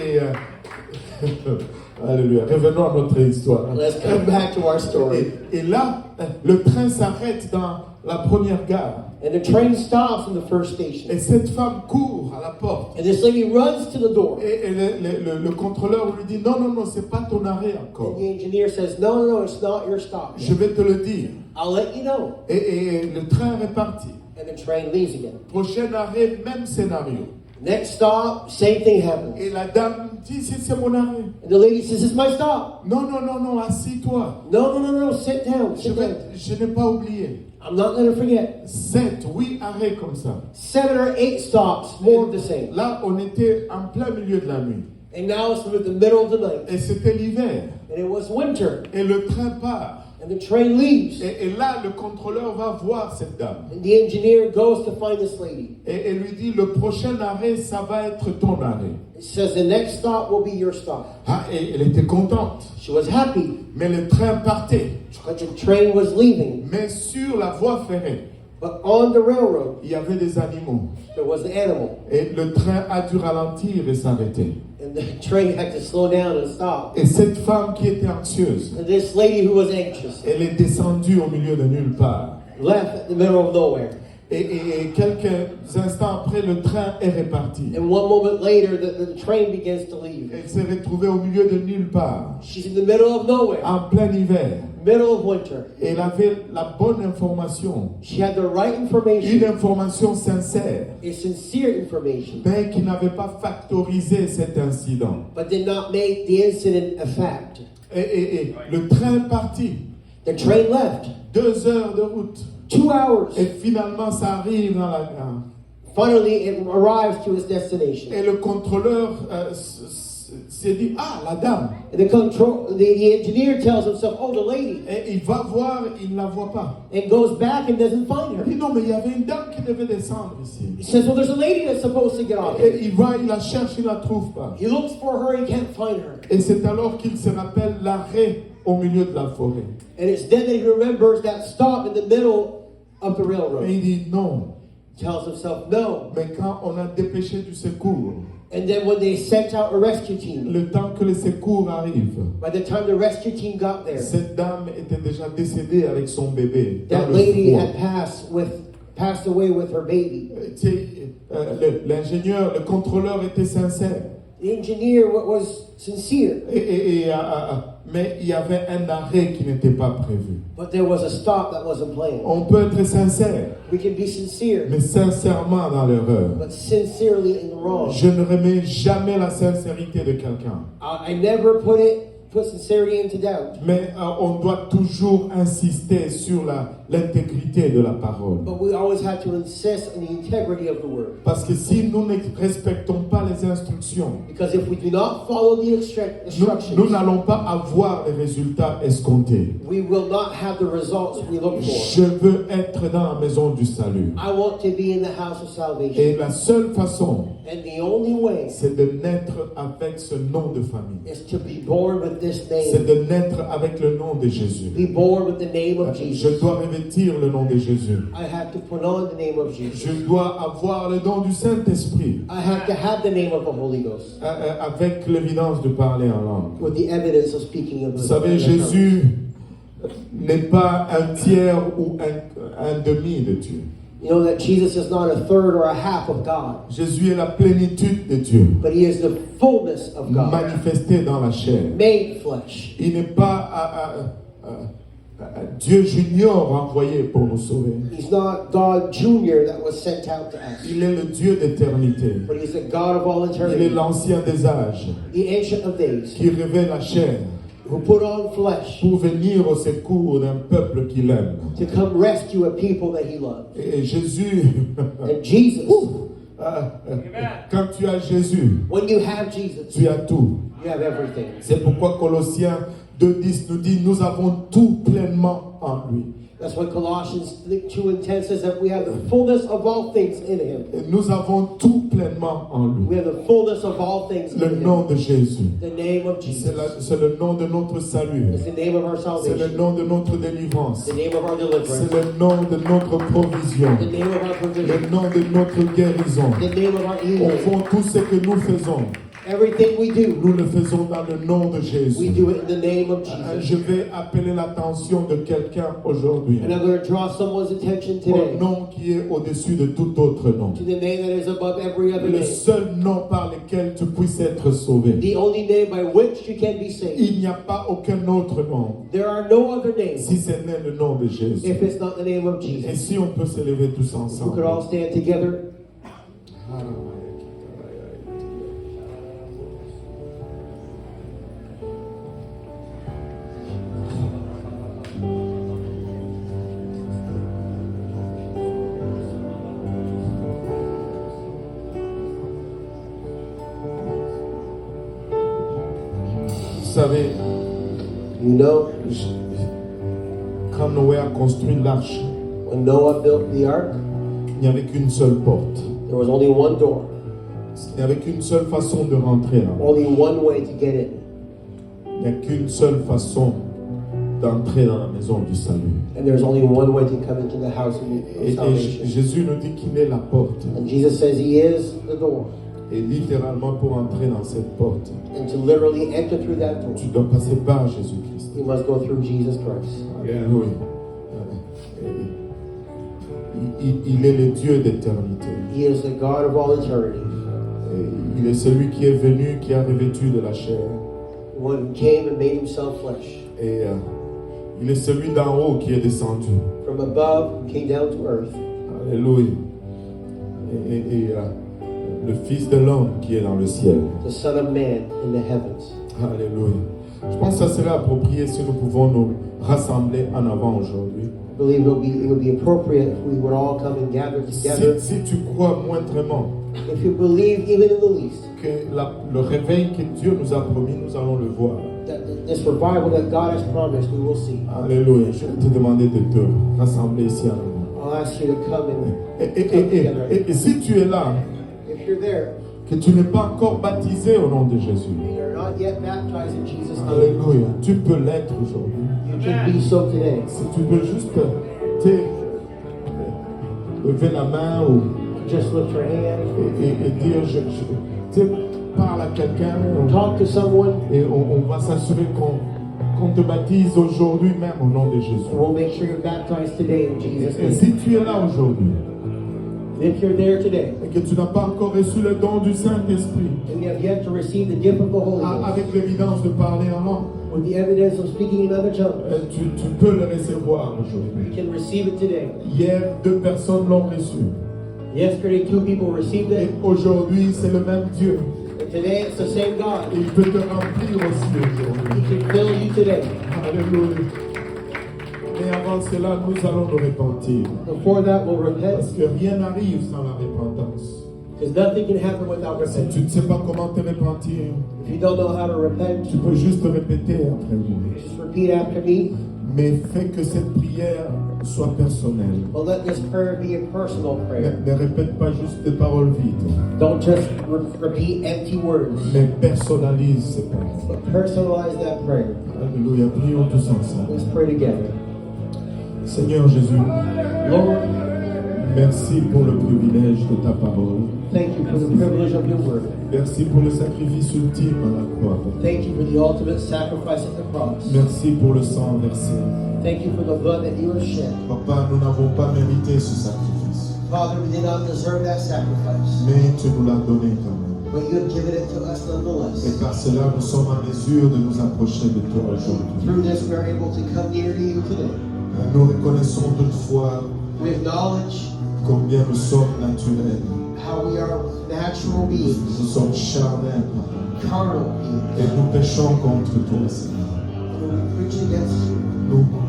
S1: Alléluia. Revenons à notre histoire.
S2: Let's come back to our story.
S1: Et là, le train s'arrête dans la première gare.
S2: And the train stops in the first
S1: Et
S2: station.
S1: cette femme court à la porte.
S2: And this lady runs to the door.
S1: Et le contrôleur lui dit, non, non, non, c'est pas ton arrêt encore.
S2: And the engineer says, no, no, no, it's not your stop.
S1: Je vais te le dire.
S2: I'll let you know.
S1: Et le train est parti.
S2: And the train leaves again.
S1: Prochain arrêt, même scénario.
S2: Next stop, same thing happens.
S1: Et la dame dit, c'est mon arrêt.
S2: And the lady says, it's my stop.
S1: Non, non, non, non, assis-toi.
S2: No, no, no, no, sit down, sit down.
S1: Je n'ai pas oublié.
S2: I'm not going to forget.
S1: 7, 8 arrêts comme ça.
S2: 7 or 8 stops, more of the same.
S1: Là, on était en plein milieu de la nuit.
S2: And now it's the middle of the night.
S1: Et c'était l'hiver.
S2: And it was winter.
S1: Et le train part.
S2: And the train leaves.
S1: Et là, le contrôleur va voir cette dame.
S2: And the engineer goes to find this lady.
S1: Et lui dit, le prochain arrêt, ça va être ton arrêt.
S2: It says the next stop will be your stop.
S1: Ah, et elle était contente.
S2: She was happy.
S1: Mais le train partait.
S2: But the train was leaving.
S1: Mais sur la voie ferrée,
S2: But on the railroad,
S1: il y avait des animaux.
S2: there was an animal.
S1: Et le train a dû ralentir et s'arrêter.
S2: And the train had to slow down and stop.
S1: Et cette femme qui était anxieuse,
S2: And this lady who was anxious
S1: elle est descendue au milieu de nulle part.
S2: left at the middle of nowhere.
S1: Et quelques instants après, le train est reparti.
S2: And one moment later, the train begins to leave.
S1: Elle s'est retrouvée au milieu de nulle part,
S2: She's in the middle of nowhere,
S1: en plein hiver.
S2: middle of winter.
S1: Et elle avait la bonne information,
S2: She had the right
S1: une
S2: information,
S1: information sincère,
S2: a sincere information,
S1: mais qui n'avait pas factorisé cet incident.
S2: but did not make the incident a fact.
S1: Et le train partit,
S2: The train left.
S1: 2 heures de route.
S2: 2 hours.
S1: Et finalement, ça arrive dans la gare.
S2: Finally, it arrives to its destination.
S1: Et le contrôleur s'est dit, ah, la dame.
S2: And the engineer tells himself, oh, the lady,
S1: Et il va voir, il ne la voit pas.
S2: and goes back and doesn't find
S1: Il dit,
S2: her.
S1: non, mais il y avait une dame qui devait descendre ici.
S2: He says, well, there's a lady that's supposed to get off.
S1: Et il va, il la cherche, il ne la trouve pas.
S2: He looks for her, he can't find her.
S1: Et c'est alors qu'il se rappelle l'arrêt au milieu de la forêt.
S2: And it's then that he remembers that stop in the middle of the
S1: Et
S2: railroad.
S1: il dit, non.
S2: He tells himself, no.
S1: Mais quand on a dépêché du secours,
S2: And then when they sent out a rescue team,
S1: le temps que le secours arrive,
S2: by the time the rescue team got there,
S1: cette dame était déjà décédée avec son bébé. Dans
S2: that
S1: le
S2: lady
S1: froid.
S2: had passed away with her baby.
S1: Tu sais, l'ingénieur, le contrôleur était sincère.
S2: The engineer was sincere,
S1: Mais il y avait un arrêt qui n'était pas prévu.
S2: but there was a stop that wasn't planned.
S1: On peut être sincère,
S2: We can be sincere,
S1: mais sincèrement dans l'erreur.
S2: but sincerely in the wrong.
S1: Je ne remets jamais la sincérité de quelqu'un.
S2: I never put sincerity into doubt,
S1: Mais on doit toujours insister sur l'intégrité de la parole.
S2: but we always have to insist on the integrity of the word.
S1: Parce que si nous ne respectons pas les instructions,
S2: Because if we do not follow the
S1: nous
S2: instructions,
S1: n'allons pas avoir les résultats escomptés.
S2: we will not have the results we look for.
S1: Je veux être dans la maison du salut.
S2: I want to be in the house of salvation.
S1: Et la seule façon,
S2: And the only way
S1: c'est de naître avec ce nom de famille.
S2: is to be born with this
S1: C'est
S2: name.
S1: de naître avec le nom de Jésus.
S2: Be born with the name of
S1: Je
S2: Jesus.
S1: dois revêtir le nom de Jésus.
S2: I have to put on the name of Jesus.
S1: Je dois avoir le don du Saint-Esprit
S2: I have to have the name of the Holy Ghost
S1: avec l'évidence de parler en langue.
S2: with the evidence of speaking of
S1: Vous
S2: the
S1: savez, Jésus n'est pas un tiers ou un demi de Dieu.
S2: You know that Jesus is not a third or a half of God,
S1: Jésus est la plénitude de Dieu,
S2: but he is the fullness of God,
S1: manifesté dans la chair.
S2: made flesh.
S1: Il n'est pas Dieu junior envoyé pour nous sauver.
S2: He's not God Jr. that was sent out to us,
S1: Il est le Dieu d'éternité.
S2: but he's the God of all
S1: Il est
S2: eternity,
S1: l'ancien des âges
S2: the Ancient of Days,
S1: qui revêt la chair
S2: who put on flesh
S1: pour venir au secours d'un peuple qu'il aime.
S2: to come rescue a people that he loves.
S1: Et Jésus,
S2: And Jesus,
S1: quand tu as Jésus,
S2: when you have Jesus,
S1: tu as tout.
S2: you have everything.
S1: C'est pourquoi Colossiens 2:10 nous dit, nous avons tout pleinement en lui.
S2: That's what Colossians 2:10 says, that we have the fullness of all things in him.
S1: Et nous avons tout pleinement en
S2: We
S1: lui.
S2: have the fullness of all things
S1: Le
S2: in
S1: nom
S2: him.
S1: de Jésus.
S2: The name of Jesus.
S1: C'est le nom de notre salut.
S2: It's the name of our
S1: C'est le
S2: salvation.
S1: nom de notre délivrance.
S2: The name of our
S1: C'est
S2: deliverance.
S1: le nom de notre provision.
S2: The name of our
S1: Le
S2: provision.
S1: nom de notre guérison.
S2: The name of our
S1: Au
S2: healing.
S1: fond, tout ce que nous faisons,
S2: Everything we do,
S1: nous le faisons dans le nom de
S2: we
S1: Jésus.
S2: do it in the name of
S1: Je
S2: Jesus.
S1: vais appeler l'attention de quelqu'un aujourd'hui
S2: And I'm going to draw someone's attention
S1: au
S2: today
S1: nom qui est au-dessus de tout autre nom.
S2: to the name that is above every other
S1: Le
S2: name.
S1: seul nom par lequel tu puisses être sauvé.
S2: The only name by which you can be saved.
S1: Il n'y a pas aucun autre nom
S2: There are no other names
S1: si ce n'est le nom de Jésus.
S2: if it's not the name of
S1: Et
S2: Jesus.
S1: si on peut se lever tous
S2: We
S1: ensemble.
S2: could all stand together.
S1: Vous savez,
S2: You know,
S1: quand Noé a construit l'arche,
S2: when Noah built the ark,
S1: il n'y avait qu'une seule porte.
S2: there was only one door,
S1: Il n'y avait qu'une seule façon de rentrer là.
S2: only one way to get in.
S1: Il n'y a qu'une seule façon d'entrer dans la maison du salut.
S2: And there's only one way to come into the house of
S1: Et
S2: salvation.
S1: Jésus nous dit qu'il est la porte.
S2: And Jesus says he is the door.
S1: Et littéralement, pour entrer dans cette porte,
S2: And to literally enter through that door,
S1: tu dois passer par Jésus-Christ.
S2: you must go through Jesus Christ.
S1: Alléluia. Il est le Dieu d'éternité.
S2: He is the God of all eternity.
S1: Et il est celui qui est venu, qui a revêtu de la chair.
S2: One who came and made himself flesh.
S1: Et il est celui d'en haut qui est descendu.
S2: From above, who came down to earth.
S1: Alléluia. Et le Fils de l'homme qui est dans le ciel.
S2: The Son of Man in the heavens.
S1: Alléluia. Je pense que ça serait approprié si nous pouvons nous rassembler en avant aujourd'hui.
S2: I believe it would be appropriate if we would all come and gather together.
S1: Si tu crois moindrement
S2: If you believe, even in the least,
S1: que le réveil que Dieu nous a promis, nous allons le voir.
S2: that this revival that God has promised, we will see.
S1: Alléluia. Je vais te demander de te rassembler ici en avant.
S2: I'll ask you to come and
S1: Et,
S2: come together.
S1: et si tu es là,
S2: If you're there,
S1: que tu n'es pas encore baptisé au nom de Jésus,
S2: and you're not yet baptized in Jesus' name,
S1: alléluia, tu peux l'être aujourd'hui.
S2: you can be so today.
S1: Si tu veux juste lever la main ou,
S2: Just lift your hand,
S1: et dire, tu sais, parle à quelqu'un
S2: talk to someone,
S1: et on va s'assurer qu'on te baptise aujourd'hui même au nom de Jésus.
S2: and we'll make sure you're baptized today in Jesus'
S1: Et
S2: name.
S1: si tu es là aujourd'hui
S2: If you're there today,
S1: et que tu n'as pas encore reçu le don du Saint-Esprit,
S2: and you have yet to receive the gift of the Holy Ghost,
S1: avec l'évidence de parler en langue,
S2: with the evidence of speaking in other tongues,
S1: tu peux le recevoir
S2: you
S1: aujourd'hui.
S2: can receive it today.
S1: Hier, 2 personnes l'ont reçu.
S2: Yesterday, 2 people received
S1: Et
S2: it,
S1: aujourd'hui, c'est le même Dieu.
S2: and today it's the same God.
S1: Et il peut te remplir aussi aujourd'hui.
S2: He can fill you today.
S1: Alléluia. Mais avant cela, nous allons nous repentir.
S2: Before that, we'll repent,
S1: Parce que rien n'arrive sans la repentance.
S2: because nothing can happen without
S1: Si
S2: repentance.
S1: tu ne sais pas comment te repentir,
S2: If you don't know how to repent,
S1: tu peux juste répéter après moi.
S2: just repeat after me.
S1: Mais fais que cette prière soit personnelle.
S2: But let this prayer be a personal prayer.
S1: Ne répète pas juste des paroles vides,
S2: Don't just repeat empty words,
S1: mais personnalise ces paroles.
S2: but personalize that prayer.
S1: Alléluia. Prions tous ensemble.
S2: Let's pray together.
S1: Seigneur Jésus,
S2: Lord,
S1: merci pour le privilège de ta parole.
S2: thank you for the privilege of your word.
S1: Merci pour le sacrifice ultime à la croix.
S2: Thank you for the ultimate sacrifice at the cross.
S1: Merci pour le sang versé.
S2: Thank you for the blood that you have shed.
S1: Papa, nous n'avons pas mérité ce sacrifice,
S2: Father, we did not deserve that sacrifice,
S1: mais tu nous l'as donné quand même.
S2: but you have given it to us
S1: Et
S2: nonetheless.
S1: par cela, nous sommes en mesure de nous approcher de toi aujourd'hui.
S2: Through this, we are able to come near to you today.
S1: Nous reconnaissons toutefois
S2: We acknowledge
S1: combien nous sommes naturels.
S2: how we are natural beings,
S1: Nous sommes charnels.
S2: carnal beings,
S1: Et nous péchons contre toi, Seigneur.
S2: and we preach against you.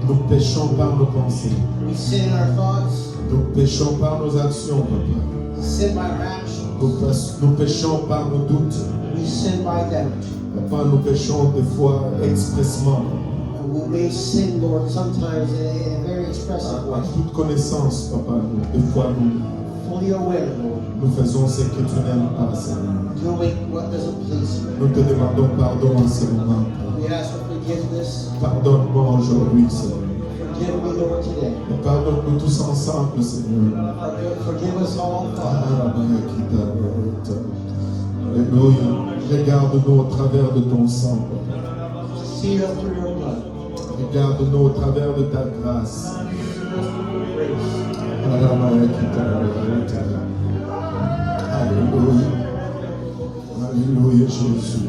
S1: Nous péchons par nos pensées.
S2: We sin in our thoughts,
S1: Nous péchons par nos actions, Papa.
S2: we sin by our actions,
S1: Nous péchons par nos doutes.
S2: we sin by doubt.
S1: Papa, nous péchons des fois expressement,
S2: And we may sin, Lord, sometimes in a very expressive
S1: à
S2: way.
S1: toute connaissance, Papa. Des fois,
S2: Fully aware, Lord,
S1: nous faisons ce que tu n'aimes pas, Seigneur.
S2: doing what doesn't please you.
S1: Nous te demandons pardon en ce moment.
S2: We ask for forgiveness.
S1: Pardonne-moi aujourd'hui, Seigneur.
S2: Forgive me, Lord, today.
S1: Et pardonne-nous tous ensemble, Seigneur.
S2: Forgive us all, Father.
S1: Alléluia. Regarde-nous au travers de ton sang.
S2: See us through your blood.
S1: Regarde-nous au travers de ta grâce. Alléluia. Alléluia, Jésus.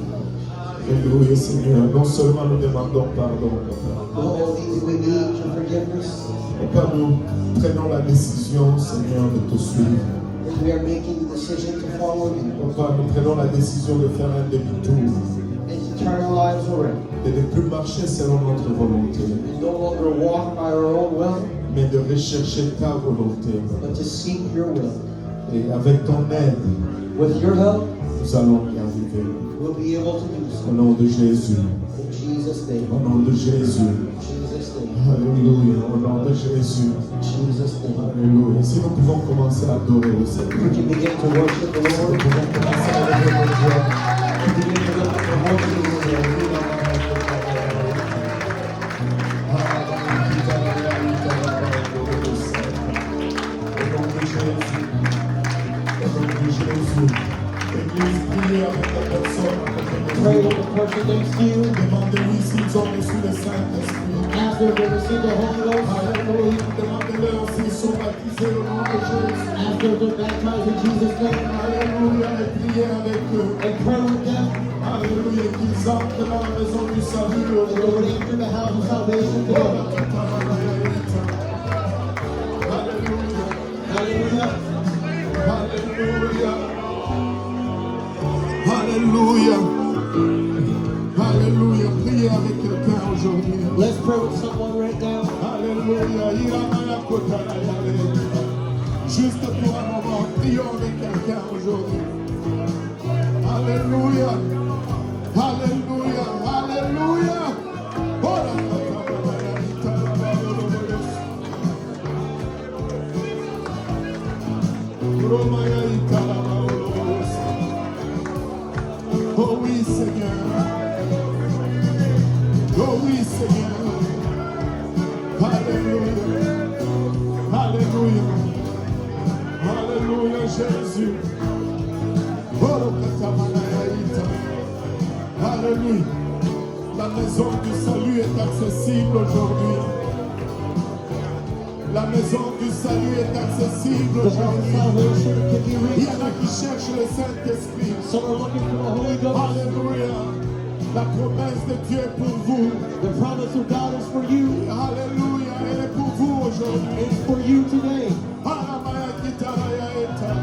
S1: Alléluia, Seigneur. Non seulement nous demandons pardon, Papa.
S2: Lord, we need your forgiveness.
S1: Papa, nous prenons la décision, Seigneur, de te suivre.
S2: And we are making the decision to follow you.
S1: Papa, nous prenons la décision de faire un demi-tour.
S2: And to turn our lives around.
S1: De ne plus marcher selon notre volonté,
S2: And no longer walk by our own will,
S1: mais de rechercher ta volonté.
S2: but to seek your will.
S1: Et avec ton aide,
S2: With your help,
S1: nous allons y arriver.
S2: we'll be able to do
S1: Au
S2: so.
S1: nom de Jésus.
S2: In Jesus' name.
S1: Au nom de Jésus.
S2: In Jesus' name.
S1: Alléluia. Au nom de Jésus.
S2: In Jesus' name.
S1: Alléluia. Si nous pouvons commencer à adorer le Seigneur.
S2: We can begin to worship the
S1: Si nous
S2: Lord.
S1: pouvons commencer à lever nos voix.
S2: Begin to lift up the voices of the Lord.
S1: Au nom de Jésus. Au nom de Jésus. Église, priez avec la personne à côté de
S2: Pray
S1: vous.
S2: with the person next to you.
S1: Demandez-lui s'ils ont reçu le Saint-Esprit.
S2: Ask them to receive the Holy Ghost.
S1: Alléluia. Demandez-leur s'ils sont baptisés au nom de Jésus.
S2: Ask them to baptize in Jesus' name.
S1: Alléluia. Et priez avec eux.
S2: And pray with them.
S1: Alléluia. Qu'ils entrent dans la maison du salut
S2: And they would
S1: aujourd'hui.
S2: enter the house of salvation today.
S1: Alléluia.
S2: Hallelujah.
S1: Alléluia. Alléluia. Alléluia. Priez avec quelqu'un aujourd'hui.
S2: Let's pray with someone right now.
S1: Alléluia. Juste pour un moment, prions avec quelqu'un aujourd'hui. Alléluia. Alléluia. Alléluia. Oh Oh oui, Seigneur. Oh oui, Seigneur. Alléluia. Alléluia. Alléluia, Jésus. Alléluia. La maison du salut est accessible aujourd'hui. La maison du salut est accessible
S2: The house of
S1: aujourd'hui.
S2: salvation can be
S1: Il y
S2: reached.
S1: en a qui cherchent le Saint-Esprit.
S2: Some are looking for the Holy Ghost.
S1: Alléluia. La promesse de Dieu est pour vous.
S2: The promise of God is for you.
S1: Alléluia. Elle est pour vous aujourd'hui.
S2: It's for you today.
S1: Aramaya kitaraya eta.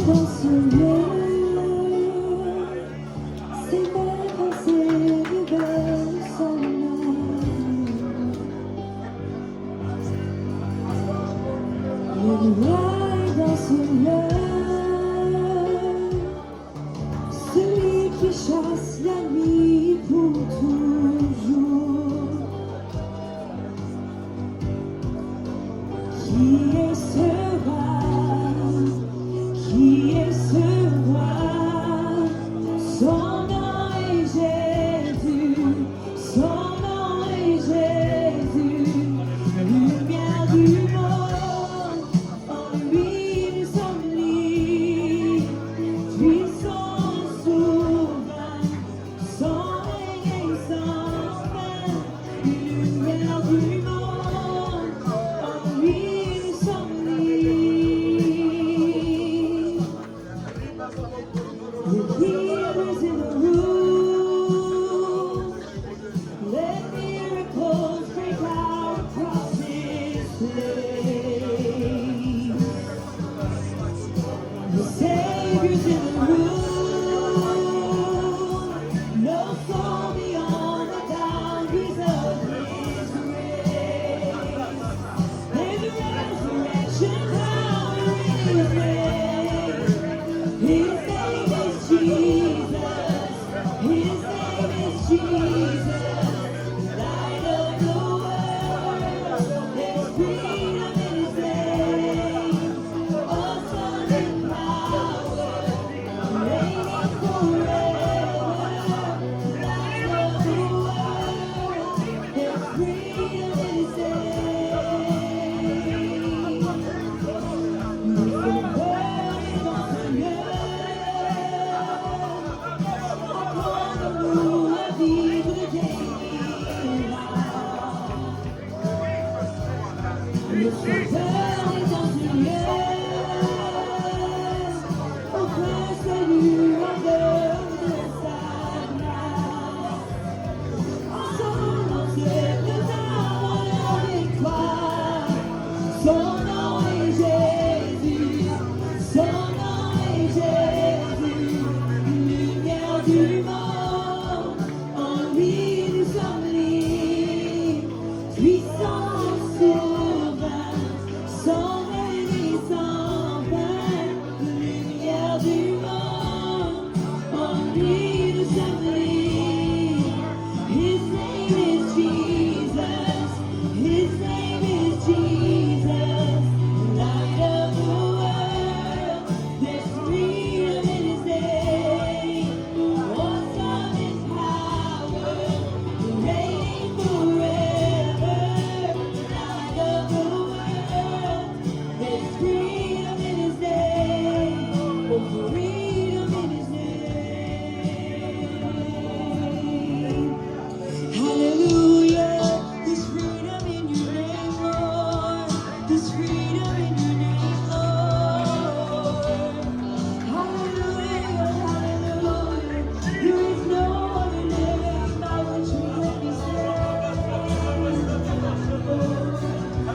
S3: Dans ce lieu, ses merveilles révèlent son nom. Il règne dans ce lieu, celui qui chasse la nuit pour toujours. Qui est ce roi? Qui est ce roi? Son nom est Jésus, son nom est Jésus, lumière du monde, en lui nous sommes libres, puissant, souverain, son règne est sans fin, lumière du monde, en lui nous sommes libres. The healers in the room, let miracles break out across this place. The Savior's in the room, no soul beyond the boundaries of His grace. There's resurrection power in His name. His name is Jesus. His name is Jesus. Light of the world. There's freedom in His name. Awesome in Son nom est Jésus, lumière du monde. En lui nous sommes libres, puissant sauveur. Son ennemi sans peine, lumière du monde. En lui nous sommes libres. His name is Jesus. His name is Jesus. Light of the world. There's freedom in His name. Awesome His power. Reigning forever. Light of the world. There's freedom in His name. Oh, freedom in His name. Hallelujah. There's freedom in your name, Lord. There's freedom in your name, Lord. Hallelujah. Hallelujah. There is no other name by which we can be saved.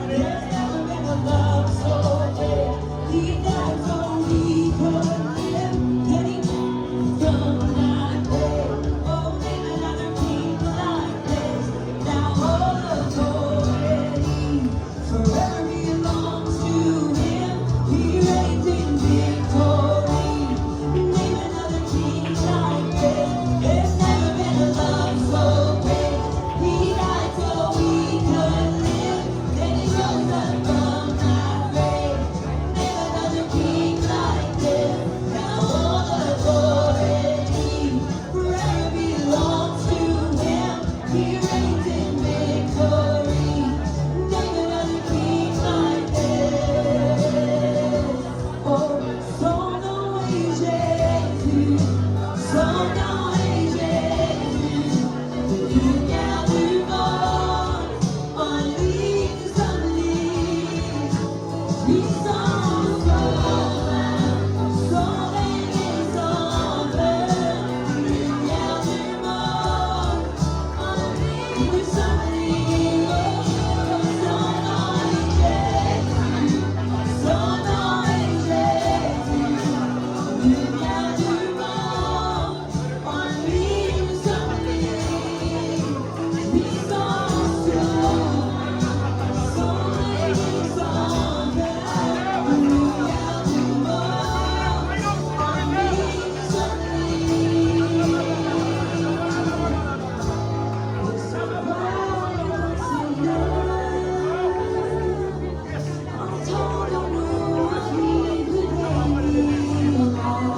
S3: There's never been a love so great. He died so we could live. Getting from that day. Oh, name another king like this. Now all authority forever belongs to Him. He reigns in victory. Name another king like this. There's never been a love so great. He died so we could live. Then He rose up from that grave. Name another king like this. Now all authority forever belongs to Him. He reigns in victory. Name another king like this. Oh, son nom est Jésus. Son nom est Jésus. Lumière du monde. En lui nous sommes libres. Puissant sauveur. Son règne est sans peur. Lumière du monde. En lui nous sommes libres. Son nom est Jésus. Son nom est Jésus. Lumière du monde. En lui nous sommes libres. Puissant sauveur. Son règne est sans peur. Lumière du monde. En lui nous sommes libres. Entendons-nous un cri de délivrance.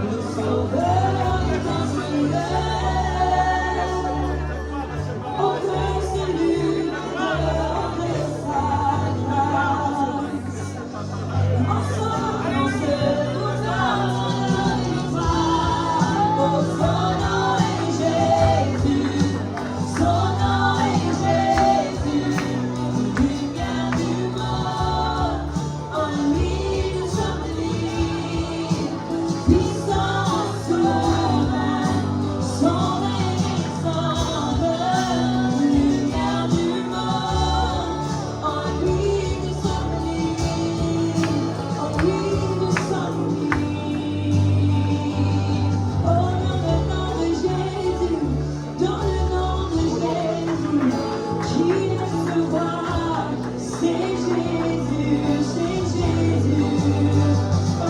S3: Le Sauveur est en Seigneur. Aucun salut ne peut sa grâce. Ensemble on se retrouvera. Oh, son nom est Jésus. Son nom est Jésus. Lumière du monde. En lui nous sommes libres. Puissant sauveur. Son règne est sans peur. Lumière du monde. En lui nous sommes libres. En lui nous sommes libres. Oh, dans le nom de Jésus. Dans le nom de Jésus. Qui laisse se voir. C'est Jésus. C'est Jésus. Oh,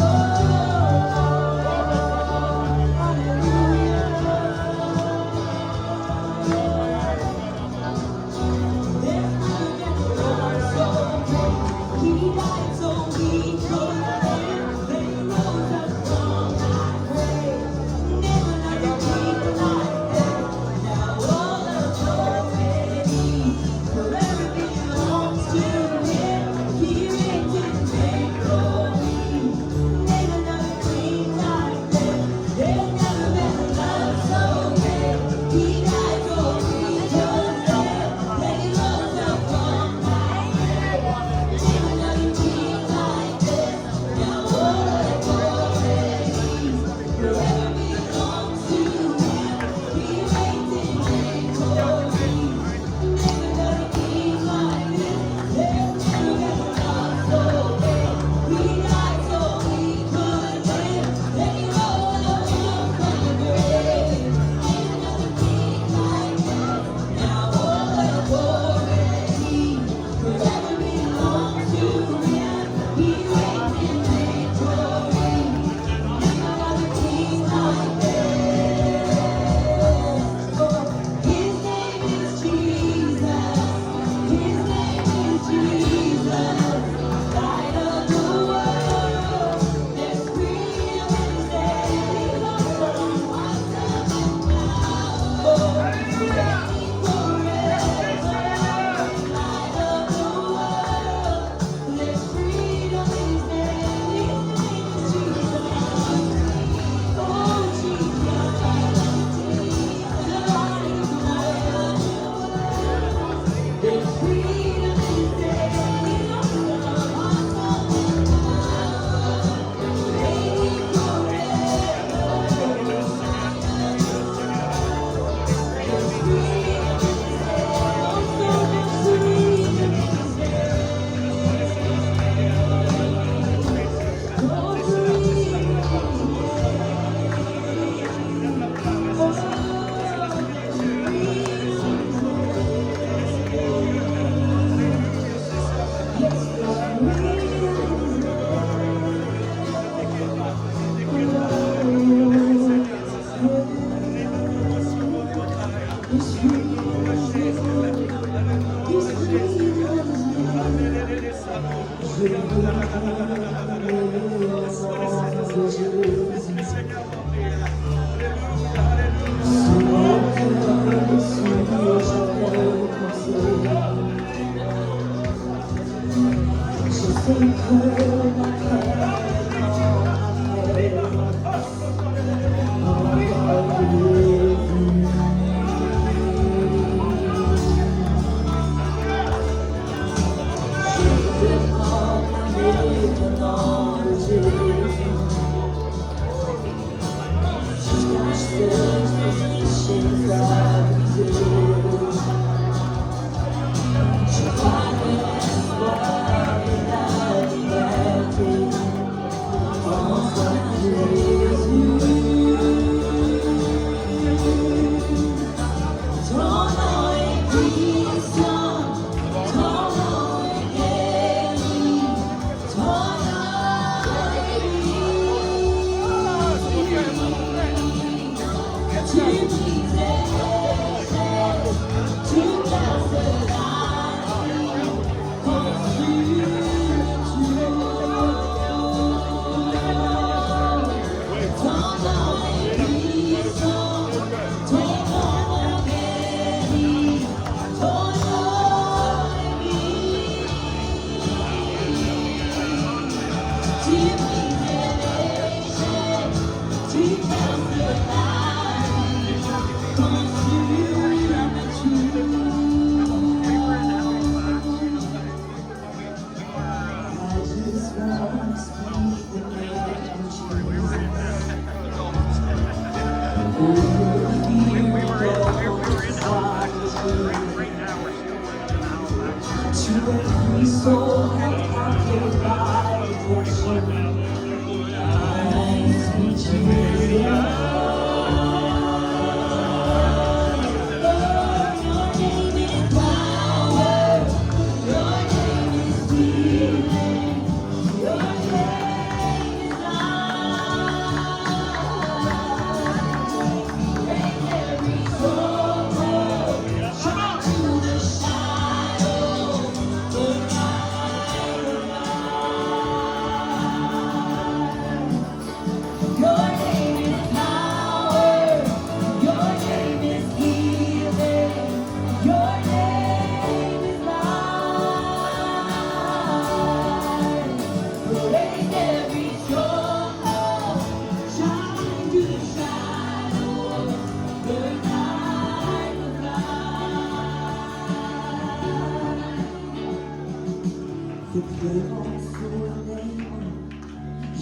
S3: Alléluia. There's never been a love so great. He died so we could live. Then He rose up from that grave. Never another king like this. Now all authority forever belongs to Him. He reigns in victory. Name another king like this. There's never been a love so great. He died so we could live. Then He rose up from that grave. Name another king like this.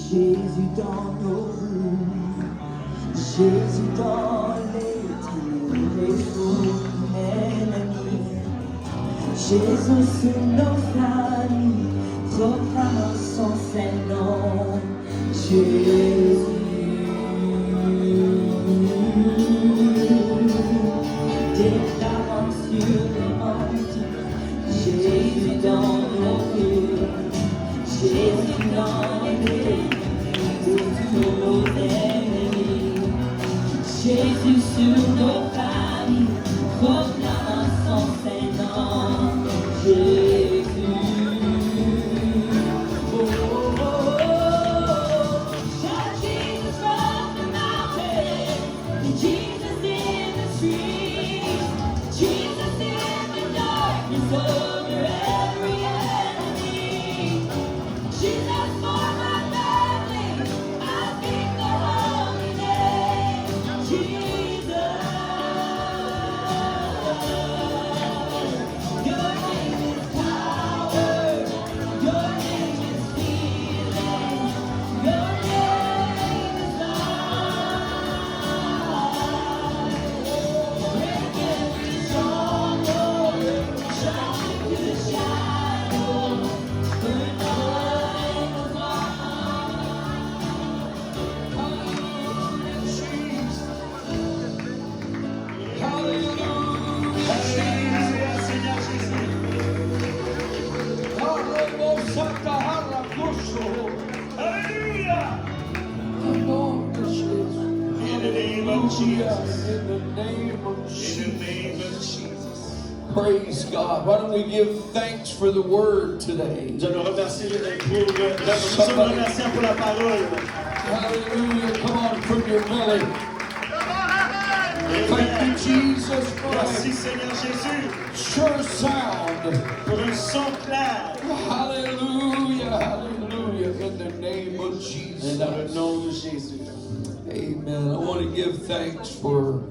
S3: Jésus dans nos rues, Jésus dans les fous ennemis, Jésus sur nos familles, proclamant son Saint-Nom, Jésus. Déclarant sur les montagnes, Jésus dans nos rues, Jésus dans les sur nos ennemis, Jésus sur nos familles, proclamant son Saint-Nom, Jésus. Oh, oh, oh, oh. Shout Jesus from the mountain, Jesus in the streets, Jesus in the darkness over every enemy, Jesus for my family.
S4: Jesus. In the name of Jesus. praise God. Why don't we give thanks for the word today?
S5: Nous allons remercier nous sommes remerciants pour la parole.
S4: Hallelujah. Come on from your belly. Thank you, Jesus
S5: Merci
S4: Christ.
S5: Seigneur Jésus
S4: Sure sound.
S5: pour un son clair.
S4: Hallelujah. Hallelujah. In the name of
S5: Et
S4: Jesus.
S5: dans le nom de Jésus.
S4: Amen. I want to give thanks for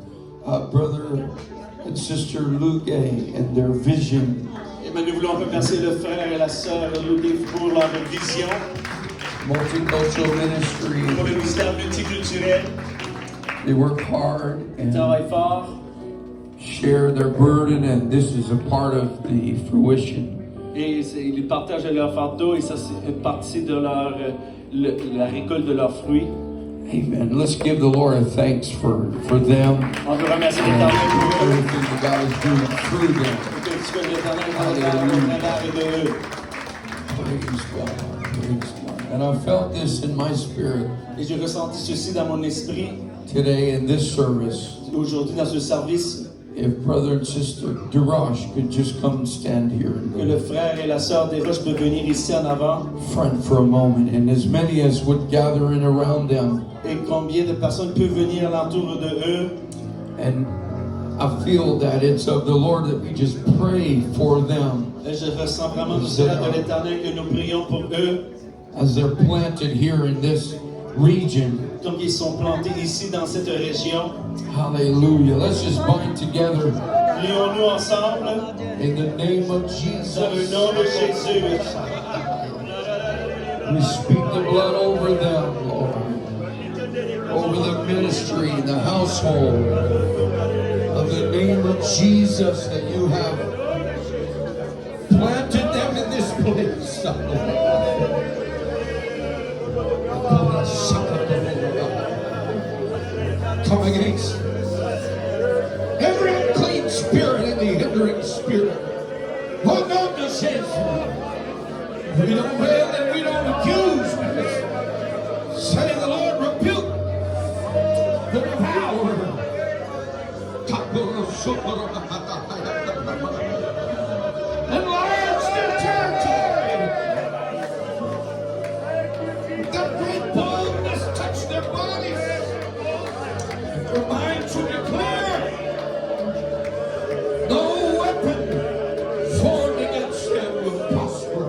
S4: Brother and Sister Luke and their vision.
S5: Et nous voulons remercier le frère et la sœur Louis pour leur vision,
S4: Multicultural
S5: pour
S4: ministry.
S5: le ministère multiculturel.
S4: They work hard
S5: Ils
S4: and
S5: travaillent fort
S4: share their burden, and this is a part of the fruition.
S5: et ils partagent leur fardeau et ça c'est une partie de la récolte de leurs fruits.
S4: Amen. Let's give the Lord a thanks for them
S5: On veut remercier
S4: and
S5: l'Éternel pour eux.
S4: everything that God is doing through them.
S5: Que ce que l'Éternel va faire au travers de eux.
S4: Praise God. Praise God. And I felt this in my spirit
S5: Et j'ai ressenti ceci dans mon esprit
S4: today in this service.
S5: aujourd'hui dans ce service.
S4: If Brother and Sister Durash could just come and stand here
S5: Que le
S4: and
S5: frère et la sœur des Roches peuvent venir ici en avant.
S4: front for a moment, and as many as would gather in around them.
S5: Et combien de personnes peuvent venir alentour de eux.
S4: And I feel that it's of the Lord that we just pray for them
S5: Et je ressens vraiment du cela de l'Éternel que nous prions pour eux.
S4: as they're planted here in this region.
S5: Comme ils sont plantés ici dans cette région.
S4: Hallelujah. Let's just bind together
S5: Prions-nous ensemble
S4: in the name of
S5: dans le
S4: Jesus.
S5: nom de Jésus.
S4: We speak the blood over them, Lord. Over the ministry, the household. Of the name of Jesus that you have planted them in this place. Come against every unclean spirit and the hindering spirit. Oh, no, no, says we don't wail and we don't accuse. Say the Lord rebuke the power. Enlarge their territory. That great boldness touch their bodies. Their minds to declare no weapon formed against them will prosper.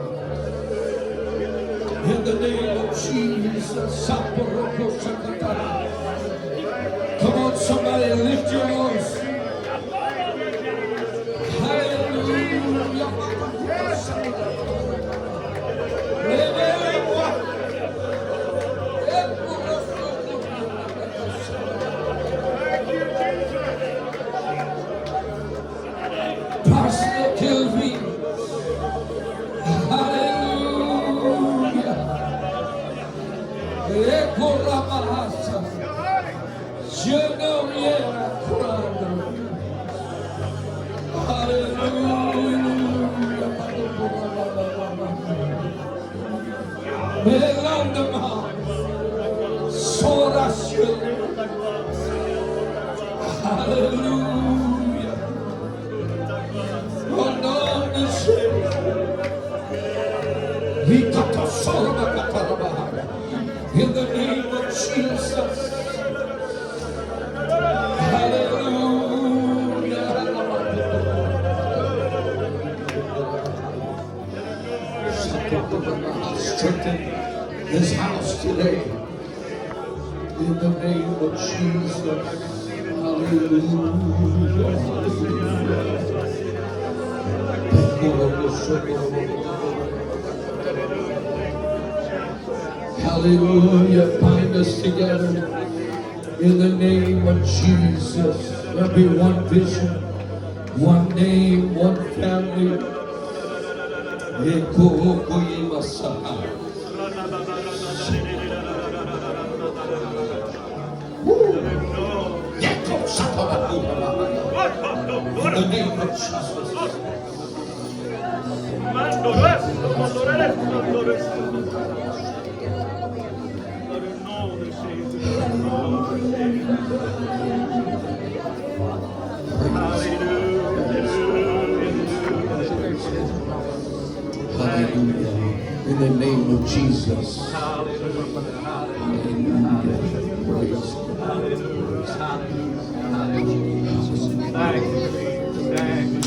S4: In the name of Jesus. Come on, somebody, lift your voice. Pastor Kilby. Hallelujah. Ekorabahasa. Jenoriera Prado. Hallelujah. Melandama. Sorasio. Hallelujah. In the name of Jesus. Hallelujah. Strengthen this house today. In the name of Jesus. Hallelujah. Bind us together in the name of Jesus. There'll be one vision, one name, one family. In the name of Jesus. in the name of Jesus. Praise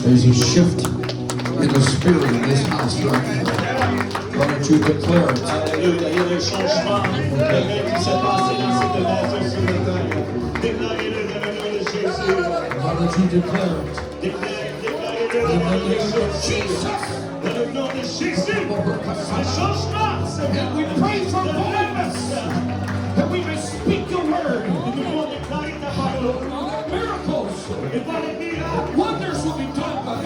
S4: There's a shift in the spirit in this house right now. Why don't you declare it?
S5: Alléluia. Il y a des changements qui se passent dans cette maison ce matin. Déclarez-le dans le nom de Jésus.
S4: Why don't you declare it?
S5: Déclarez-le dans le nom de Jésus. Dans le nom de Jésus. Le changement se
S4: And we pray for boldness that we may speak your word.
S5: Nous devons déclarer ta parole.
S4: Miracles,
S5: Et par les miracles,
S4: wonders will be done by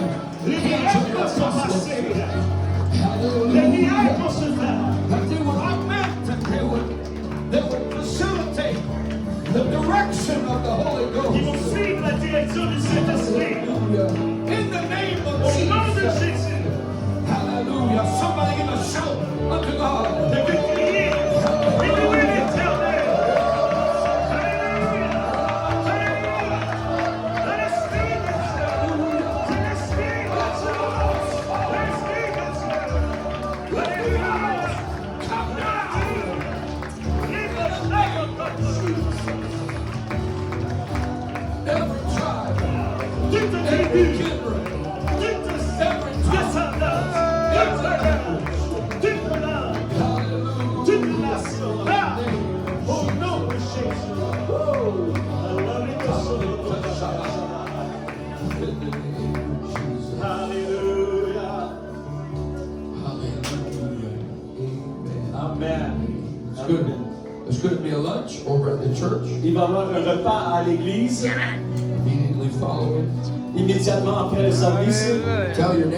S5: les
S4: the hands of
S5: miracles
S4: your
S5: sont
S4: apostles.
S5: passés. Les
S4: Hallelujah.
S5: miracles se font.
S4: That they would augment and they would facilitate the direction of the Holy
S5: Ils
S4: Ghost.
S5: vont suivre la direction du Saint-Esprit.
S4: In the name of
S5: Au nom de
S4: Jesus.
S5: Jésus.
S4: Hallelujah. Somebody give a shout unto God.
S5: De crier, louez l'Éternel. Alléluia. Alléluia. Let us speak it. Let us speak it. Let us speak it. Alléluia. Come down. Live the life of Jesus.
S4: Every tribe,
S5: Toute
S4: every
S5: tribu,
S4: kindred,
S5: toute descendance, toute langue,
S4: hallelujah.
S5: toute nation, là, au nom de Jésus. Alléluia.
S4: Hallelujah.
S5: Amen.
S4: It's good. There's going to be a lunch over at the church
S5: Il va y avoir un repas à l'église
S4: immediately following.
S5: immédiatement après le service.
S4: Tell your neighbor.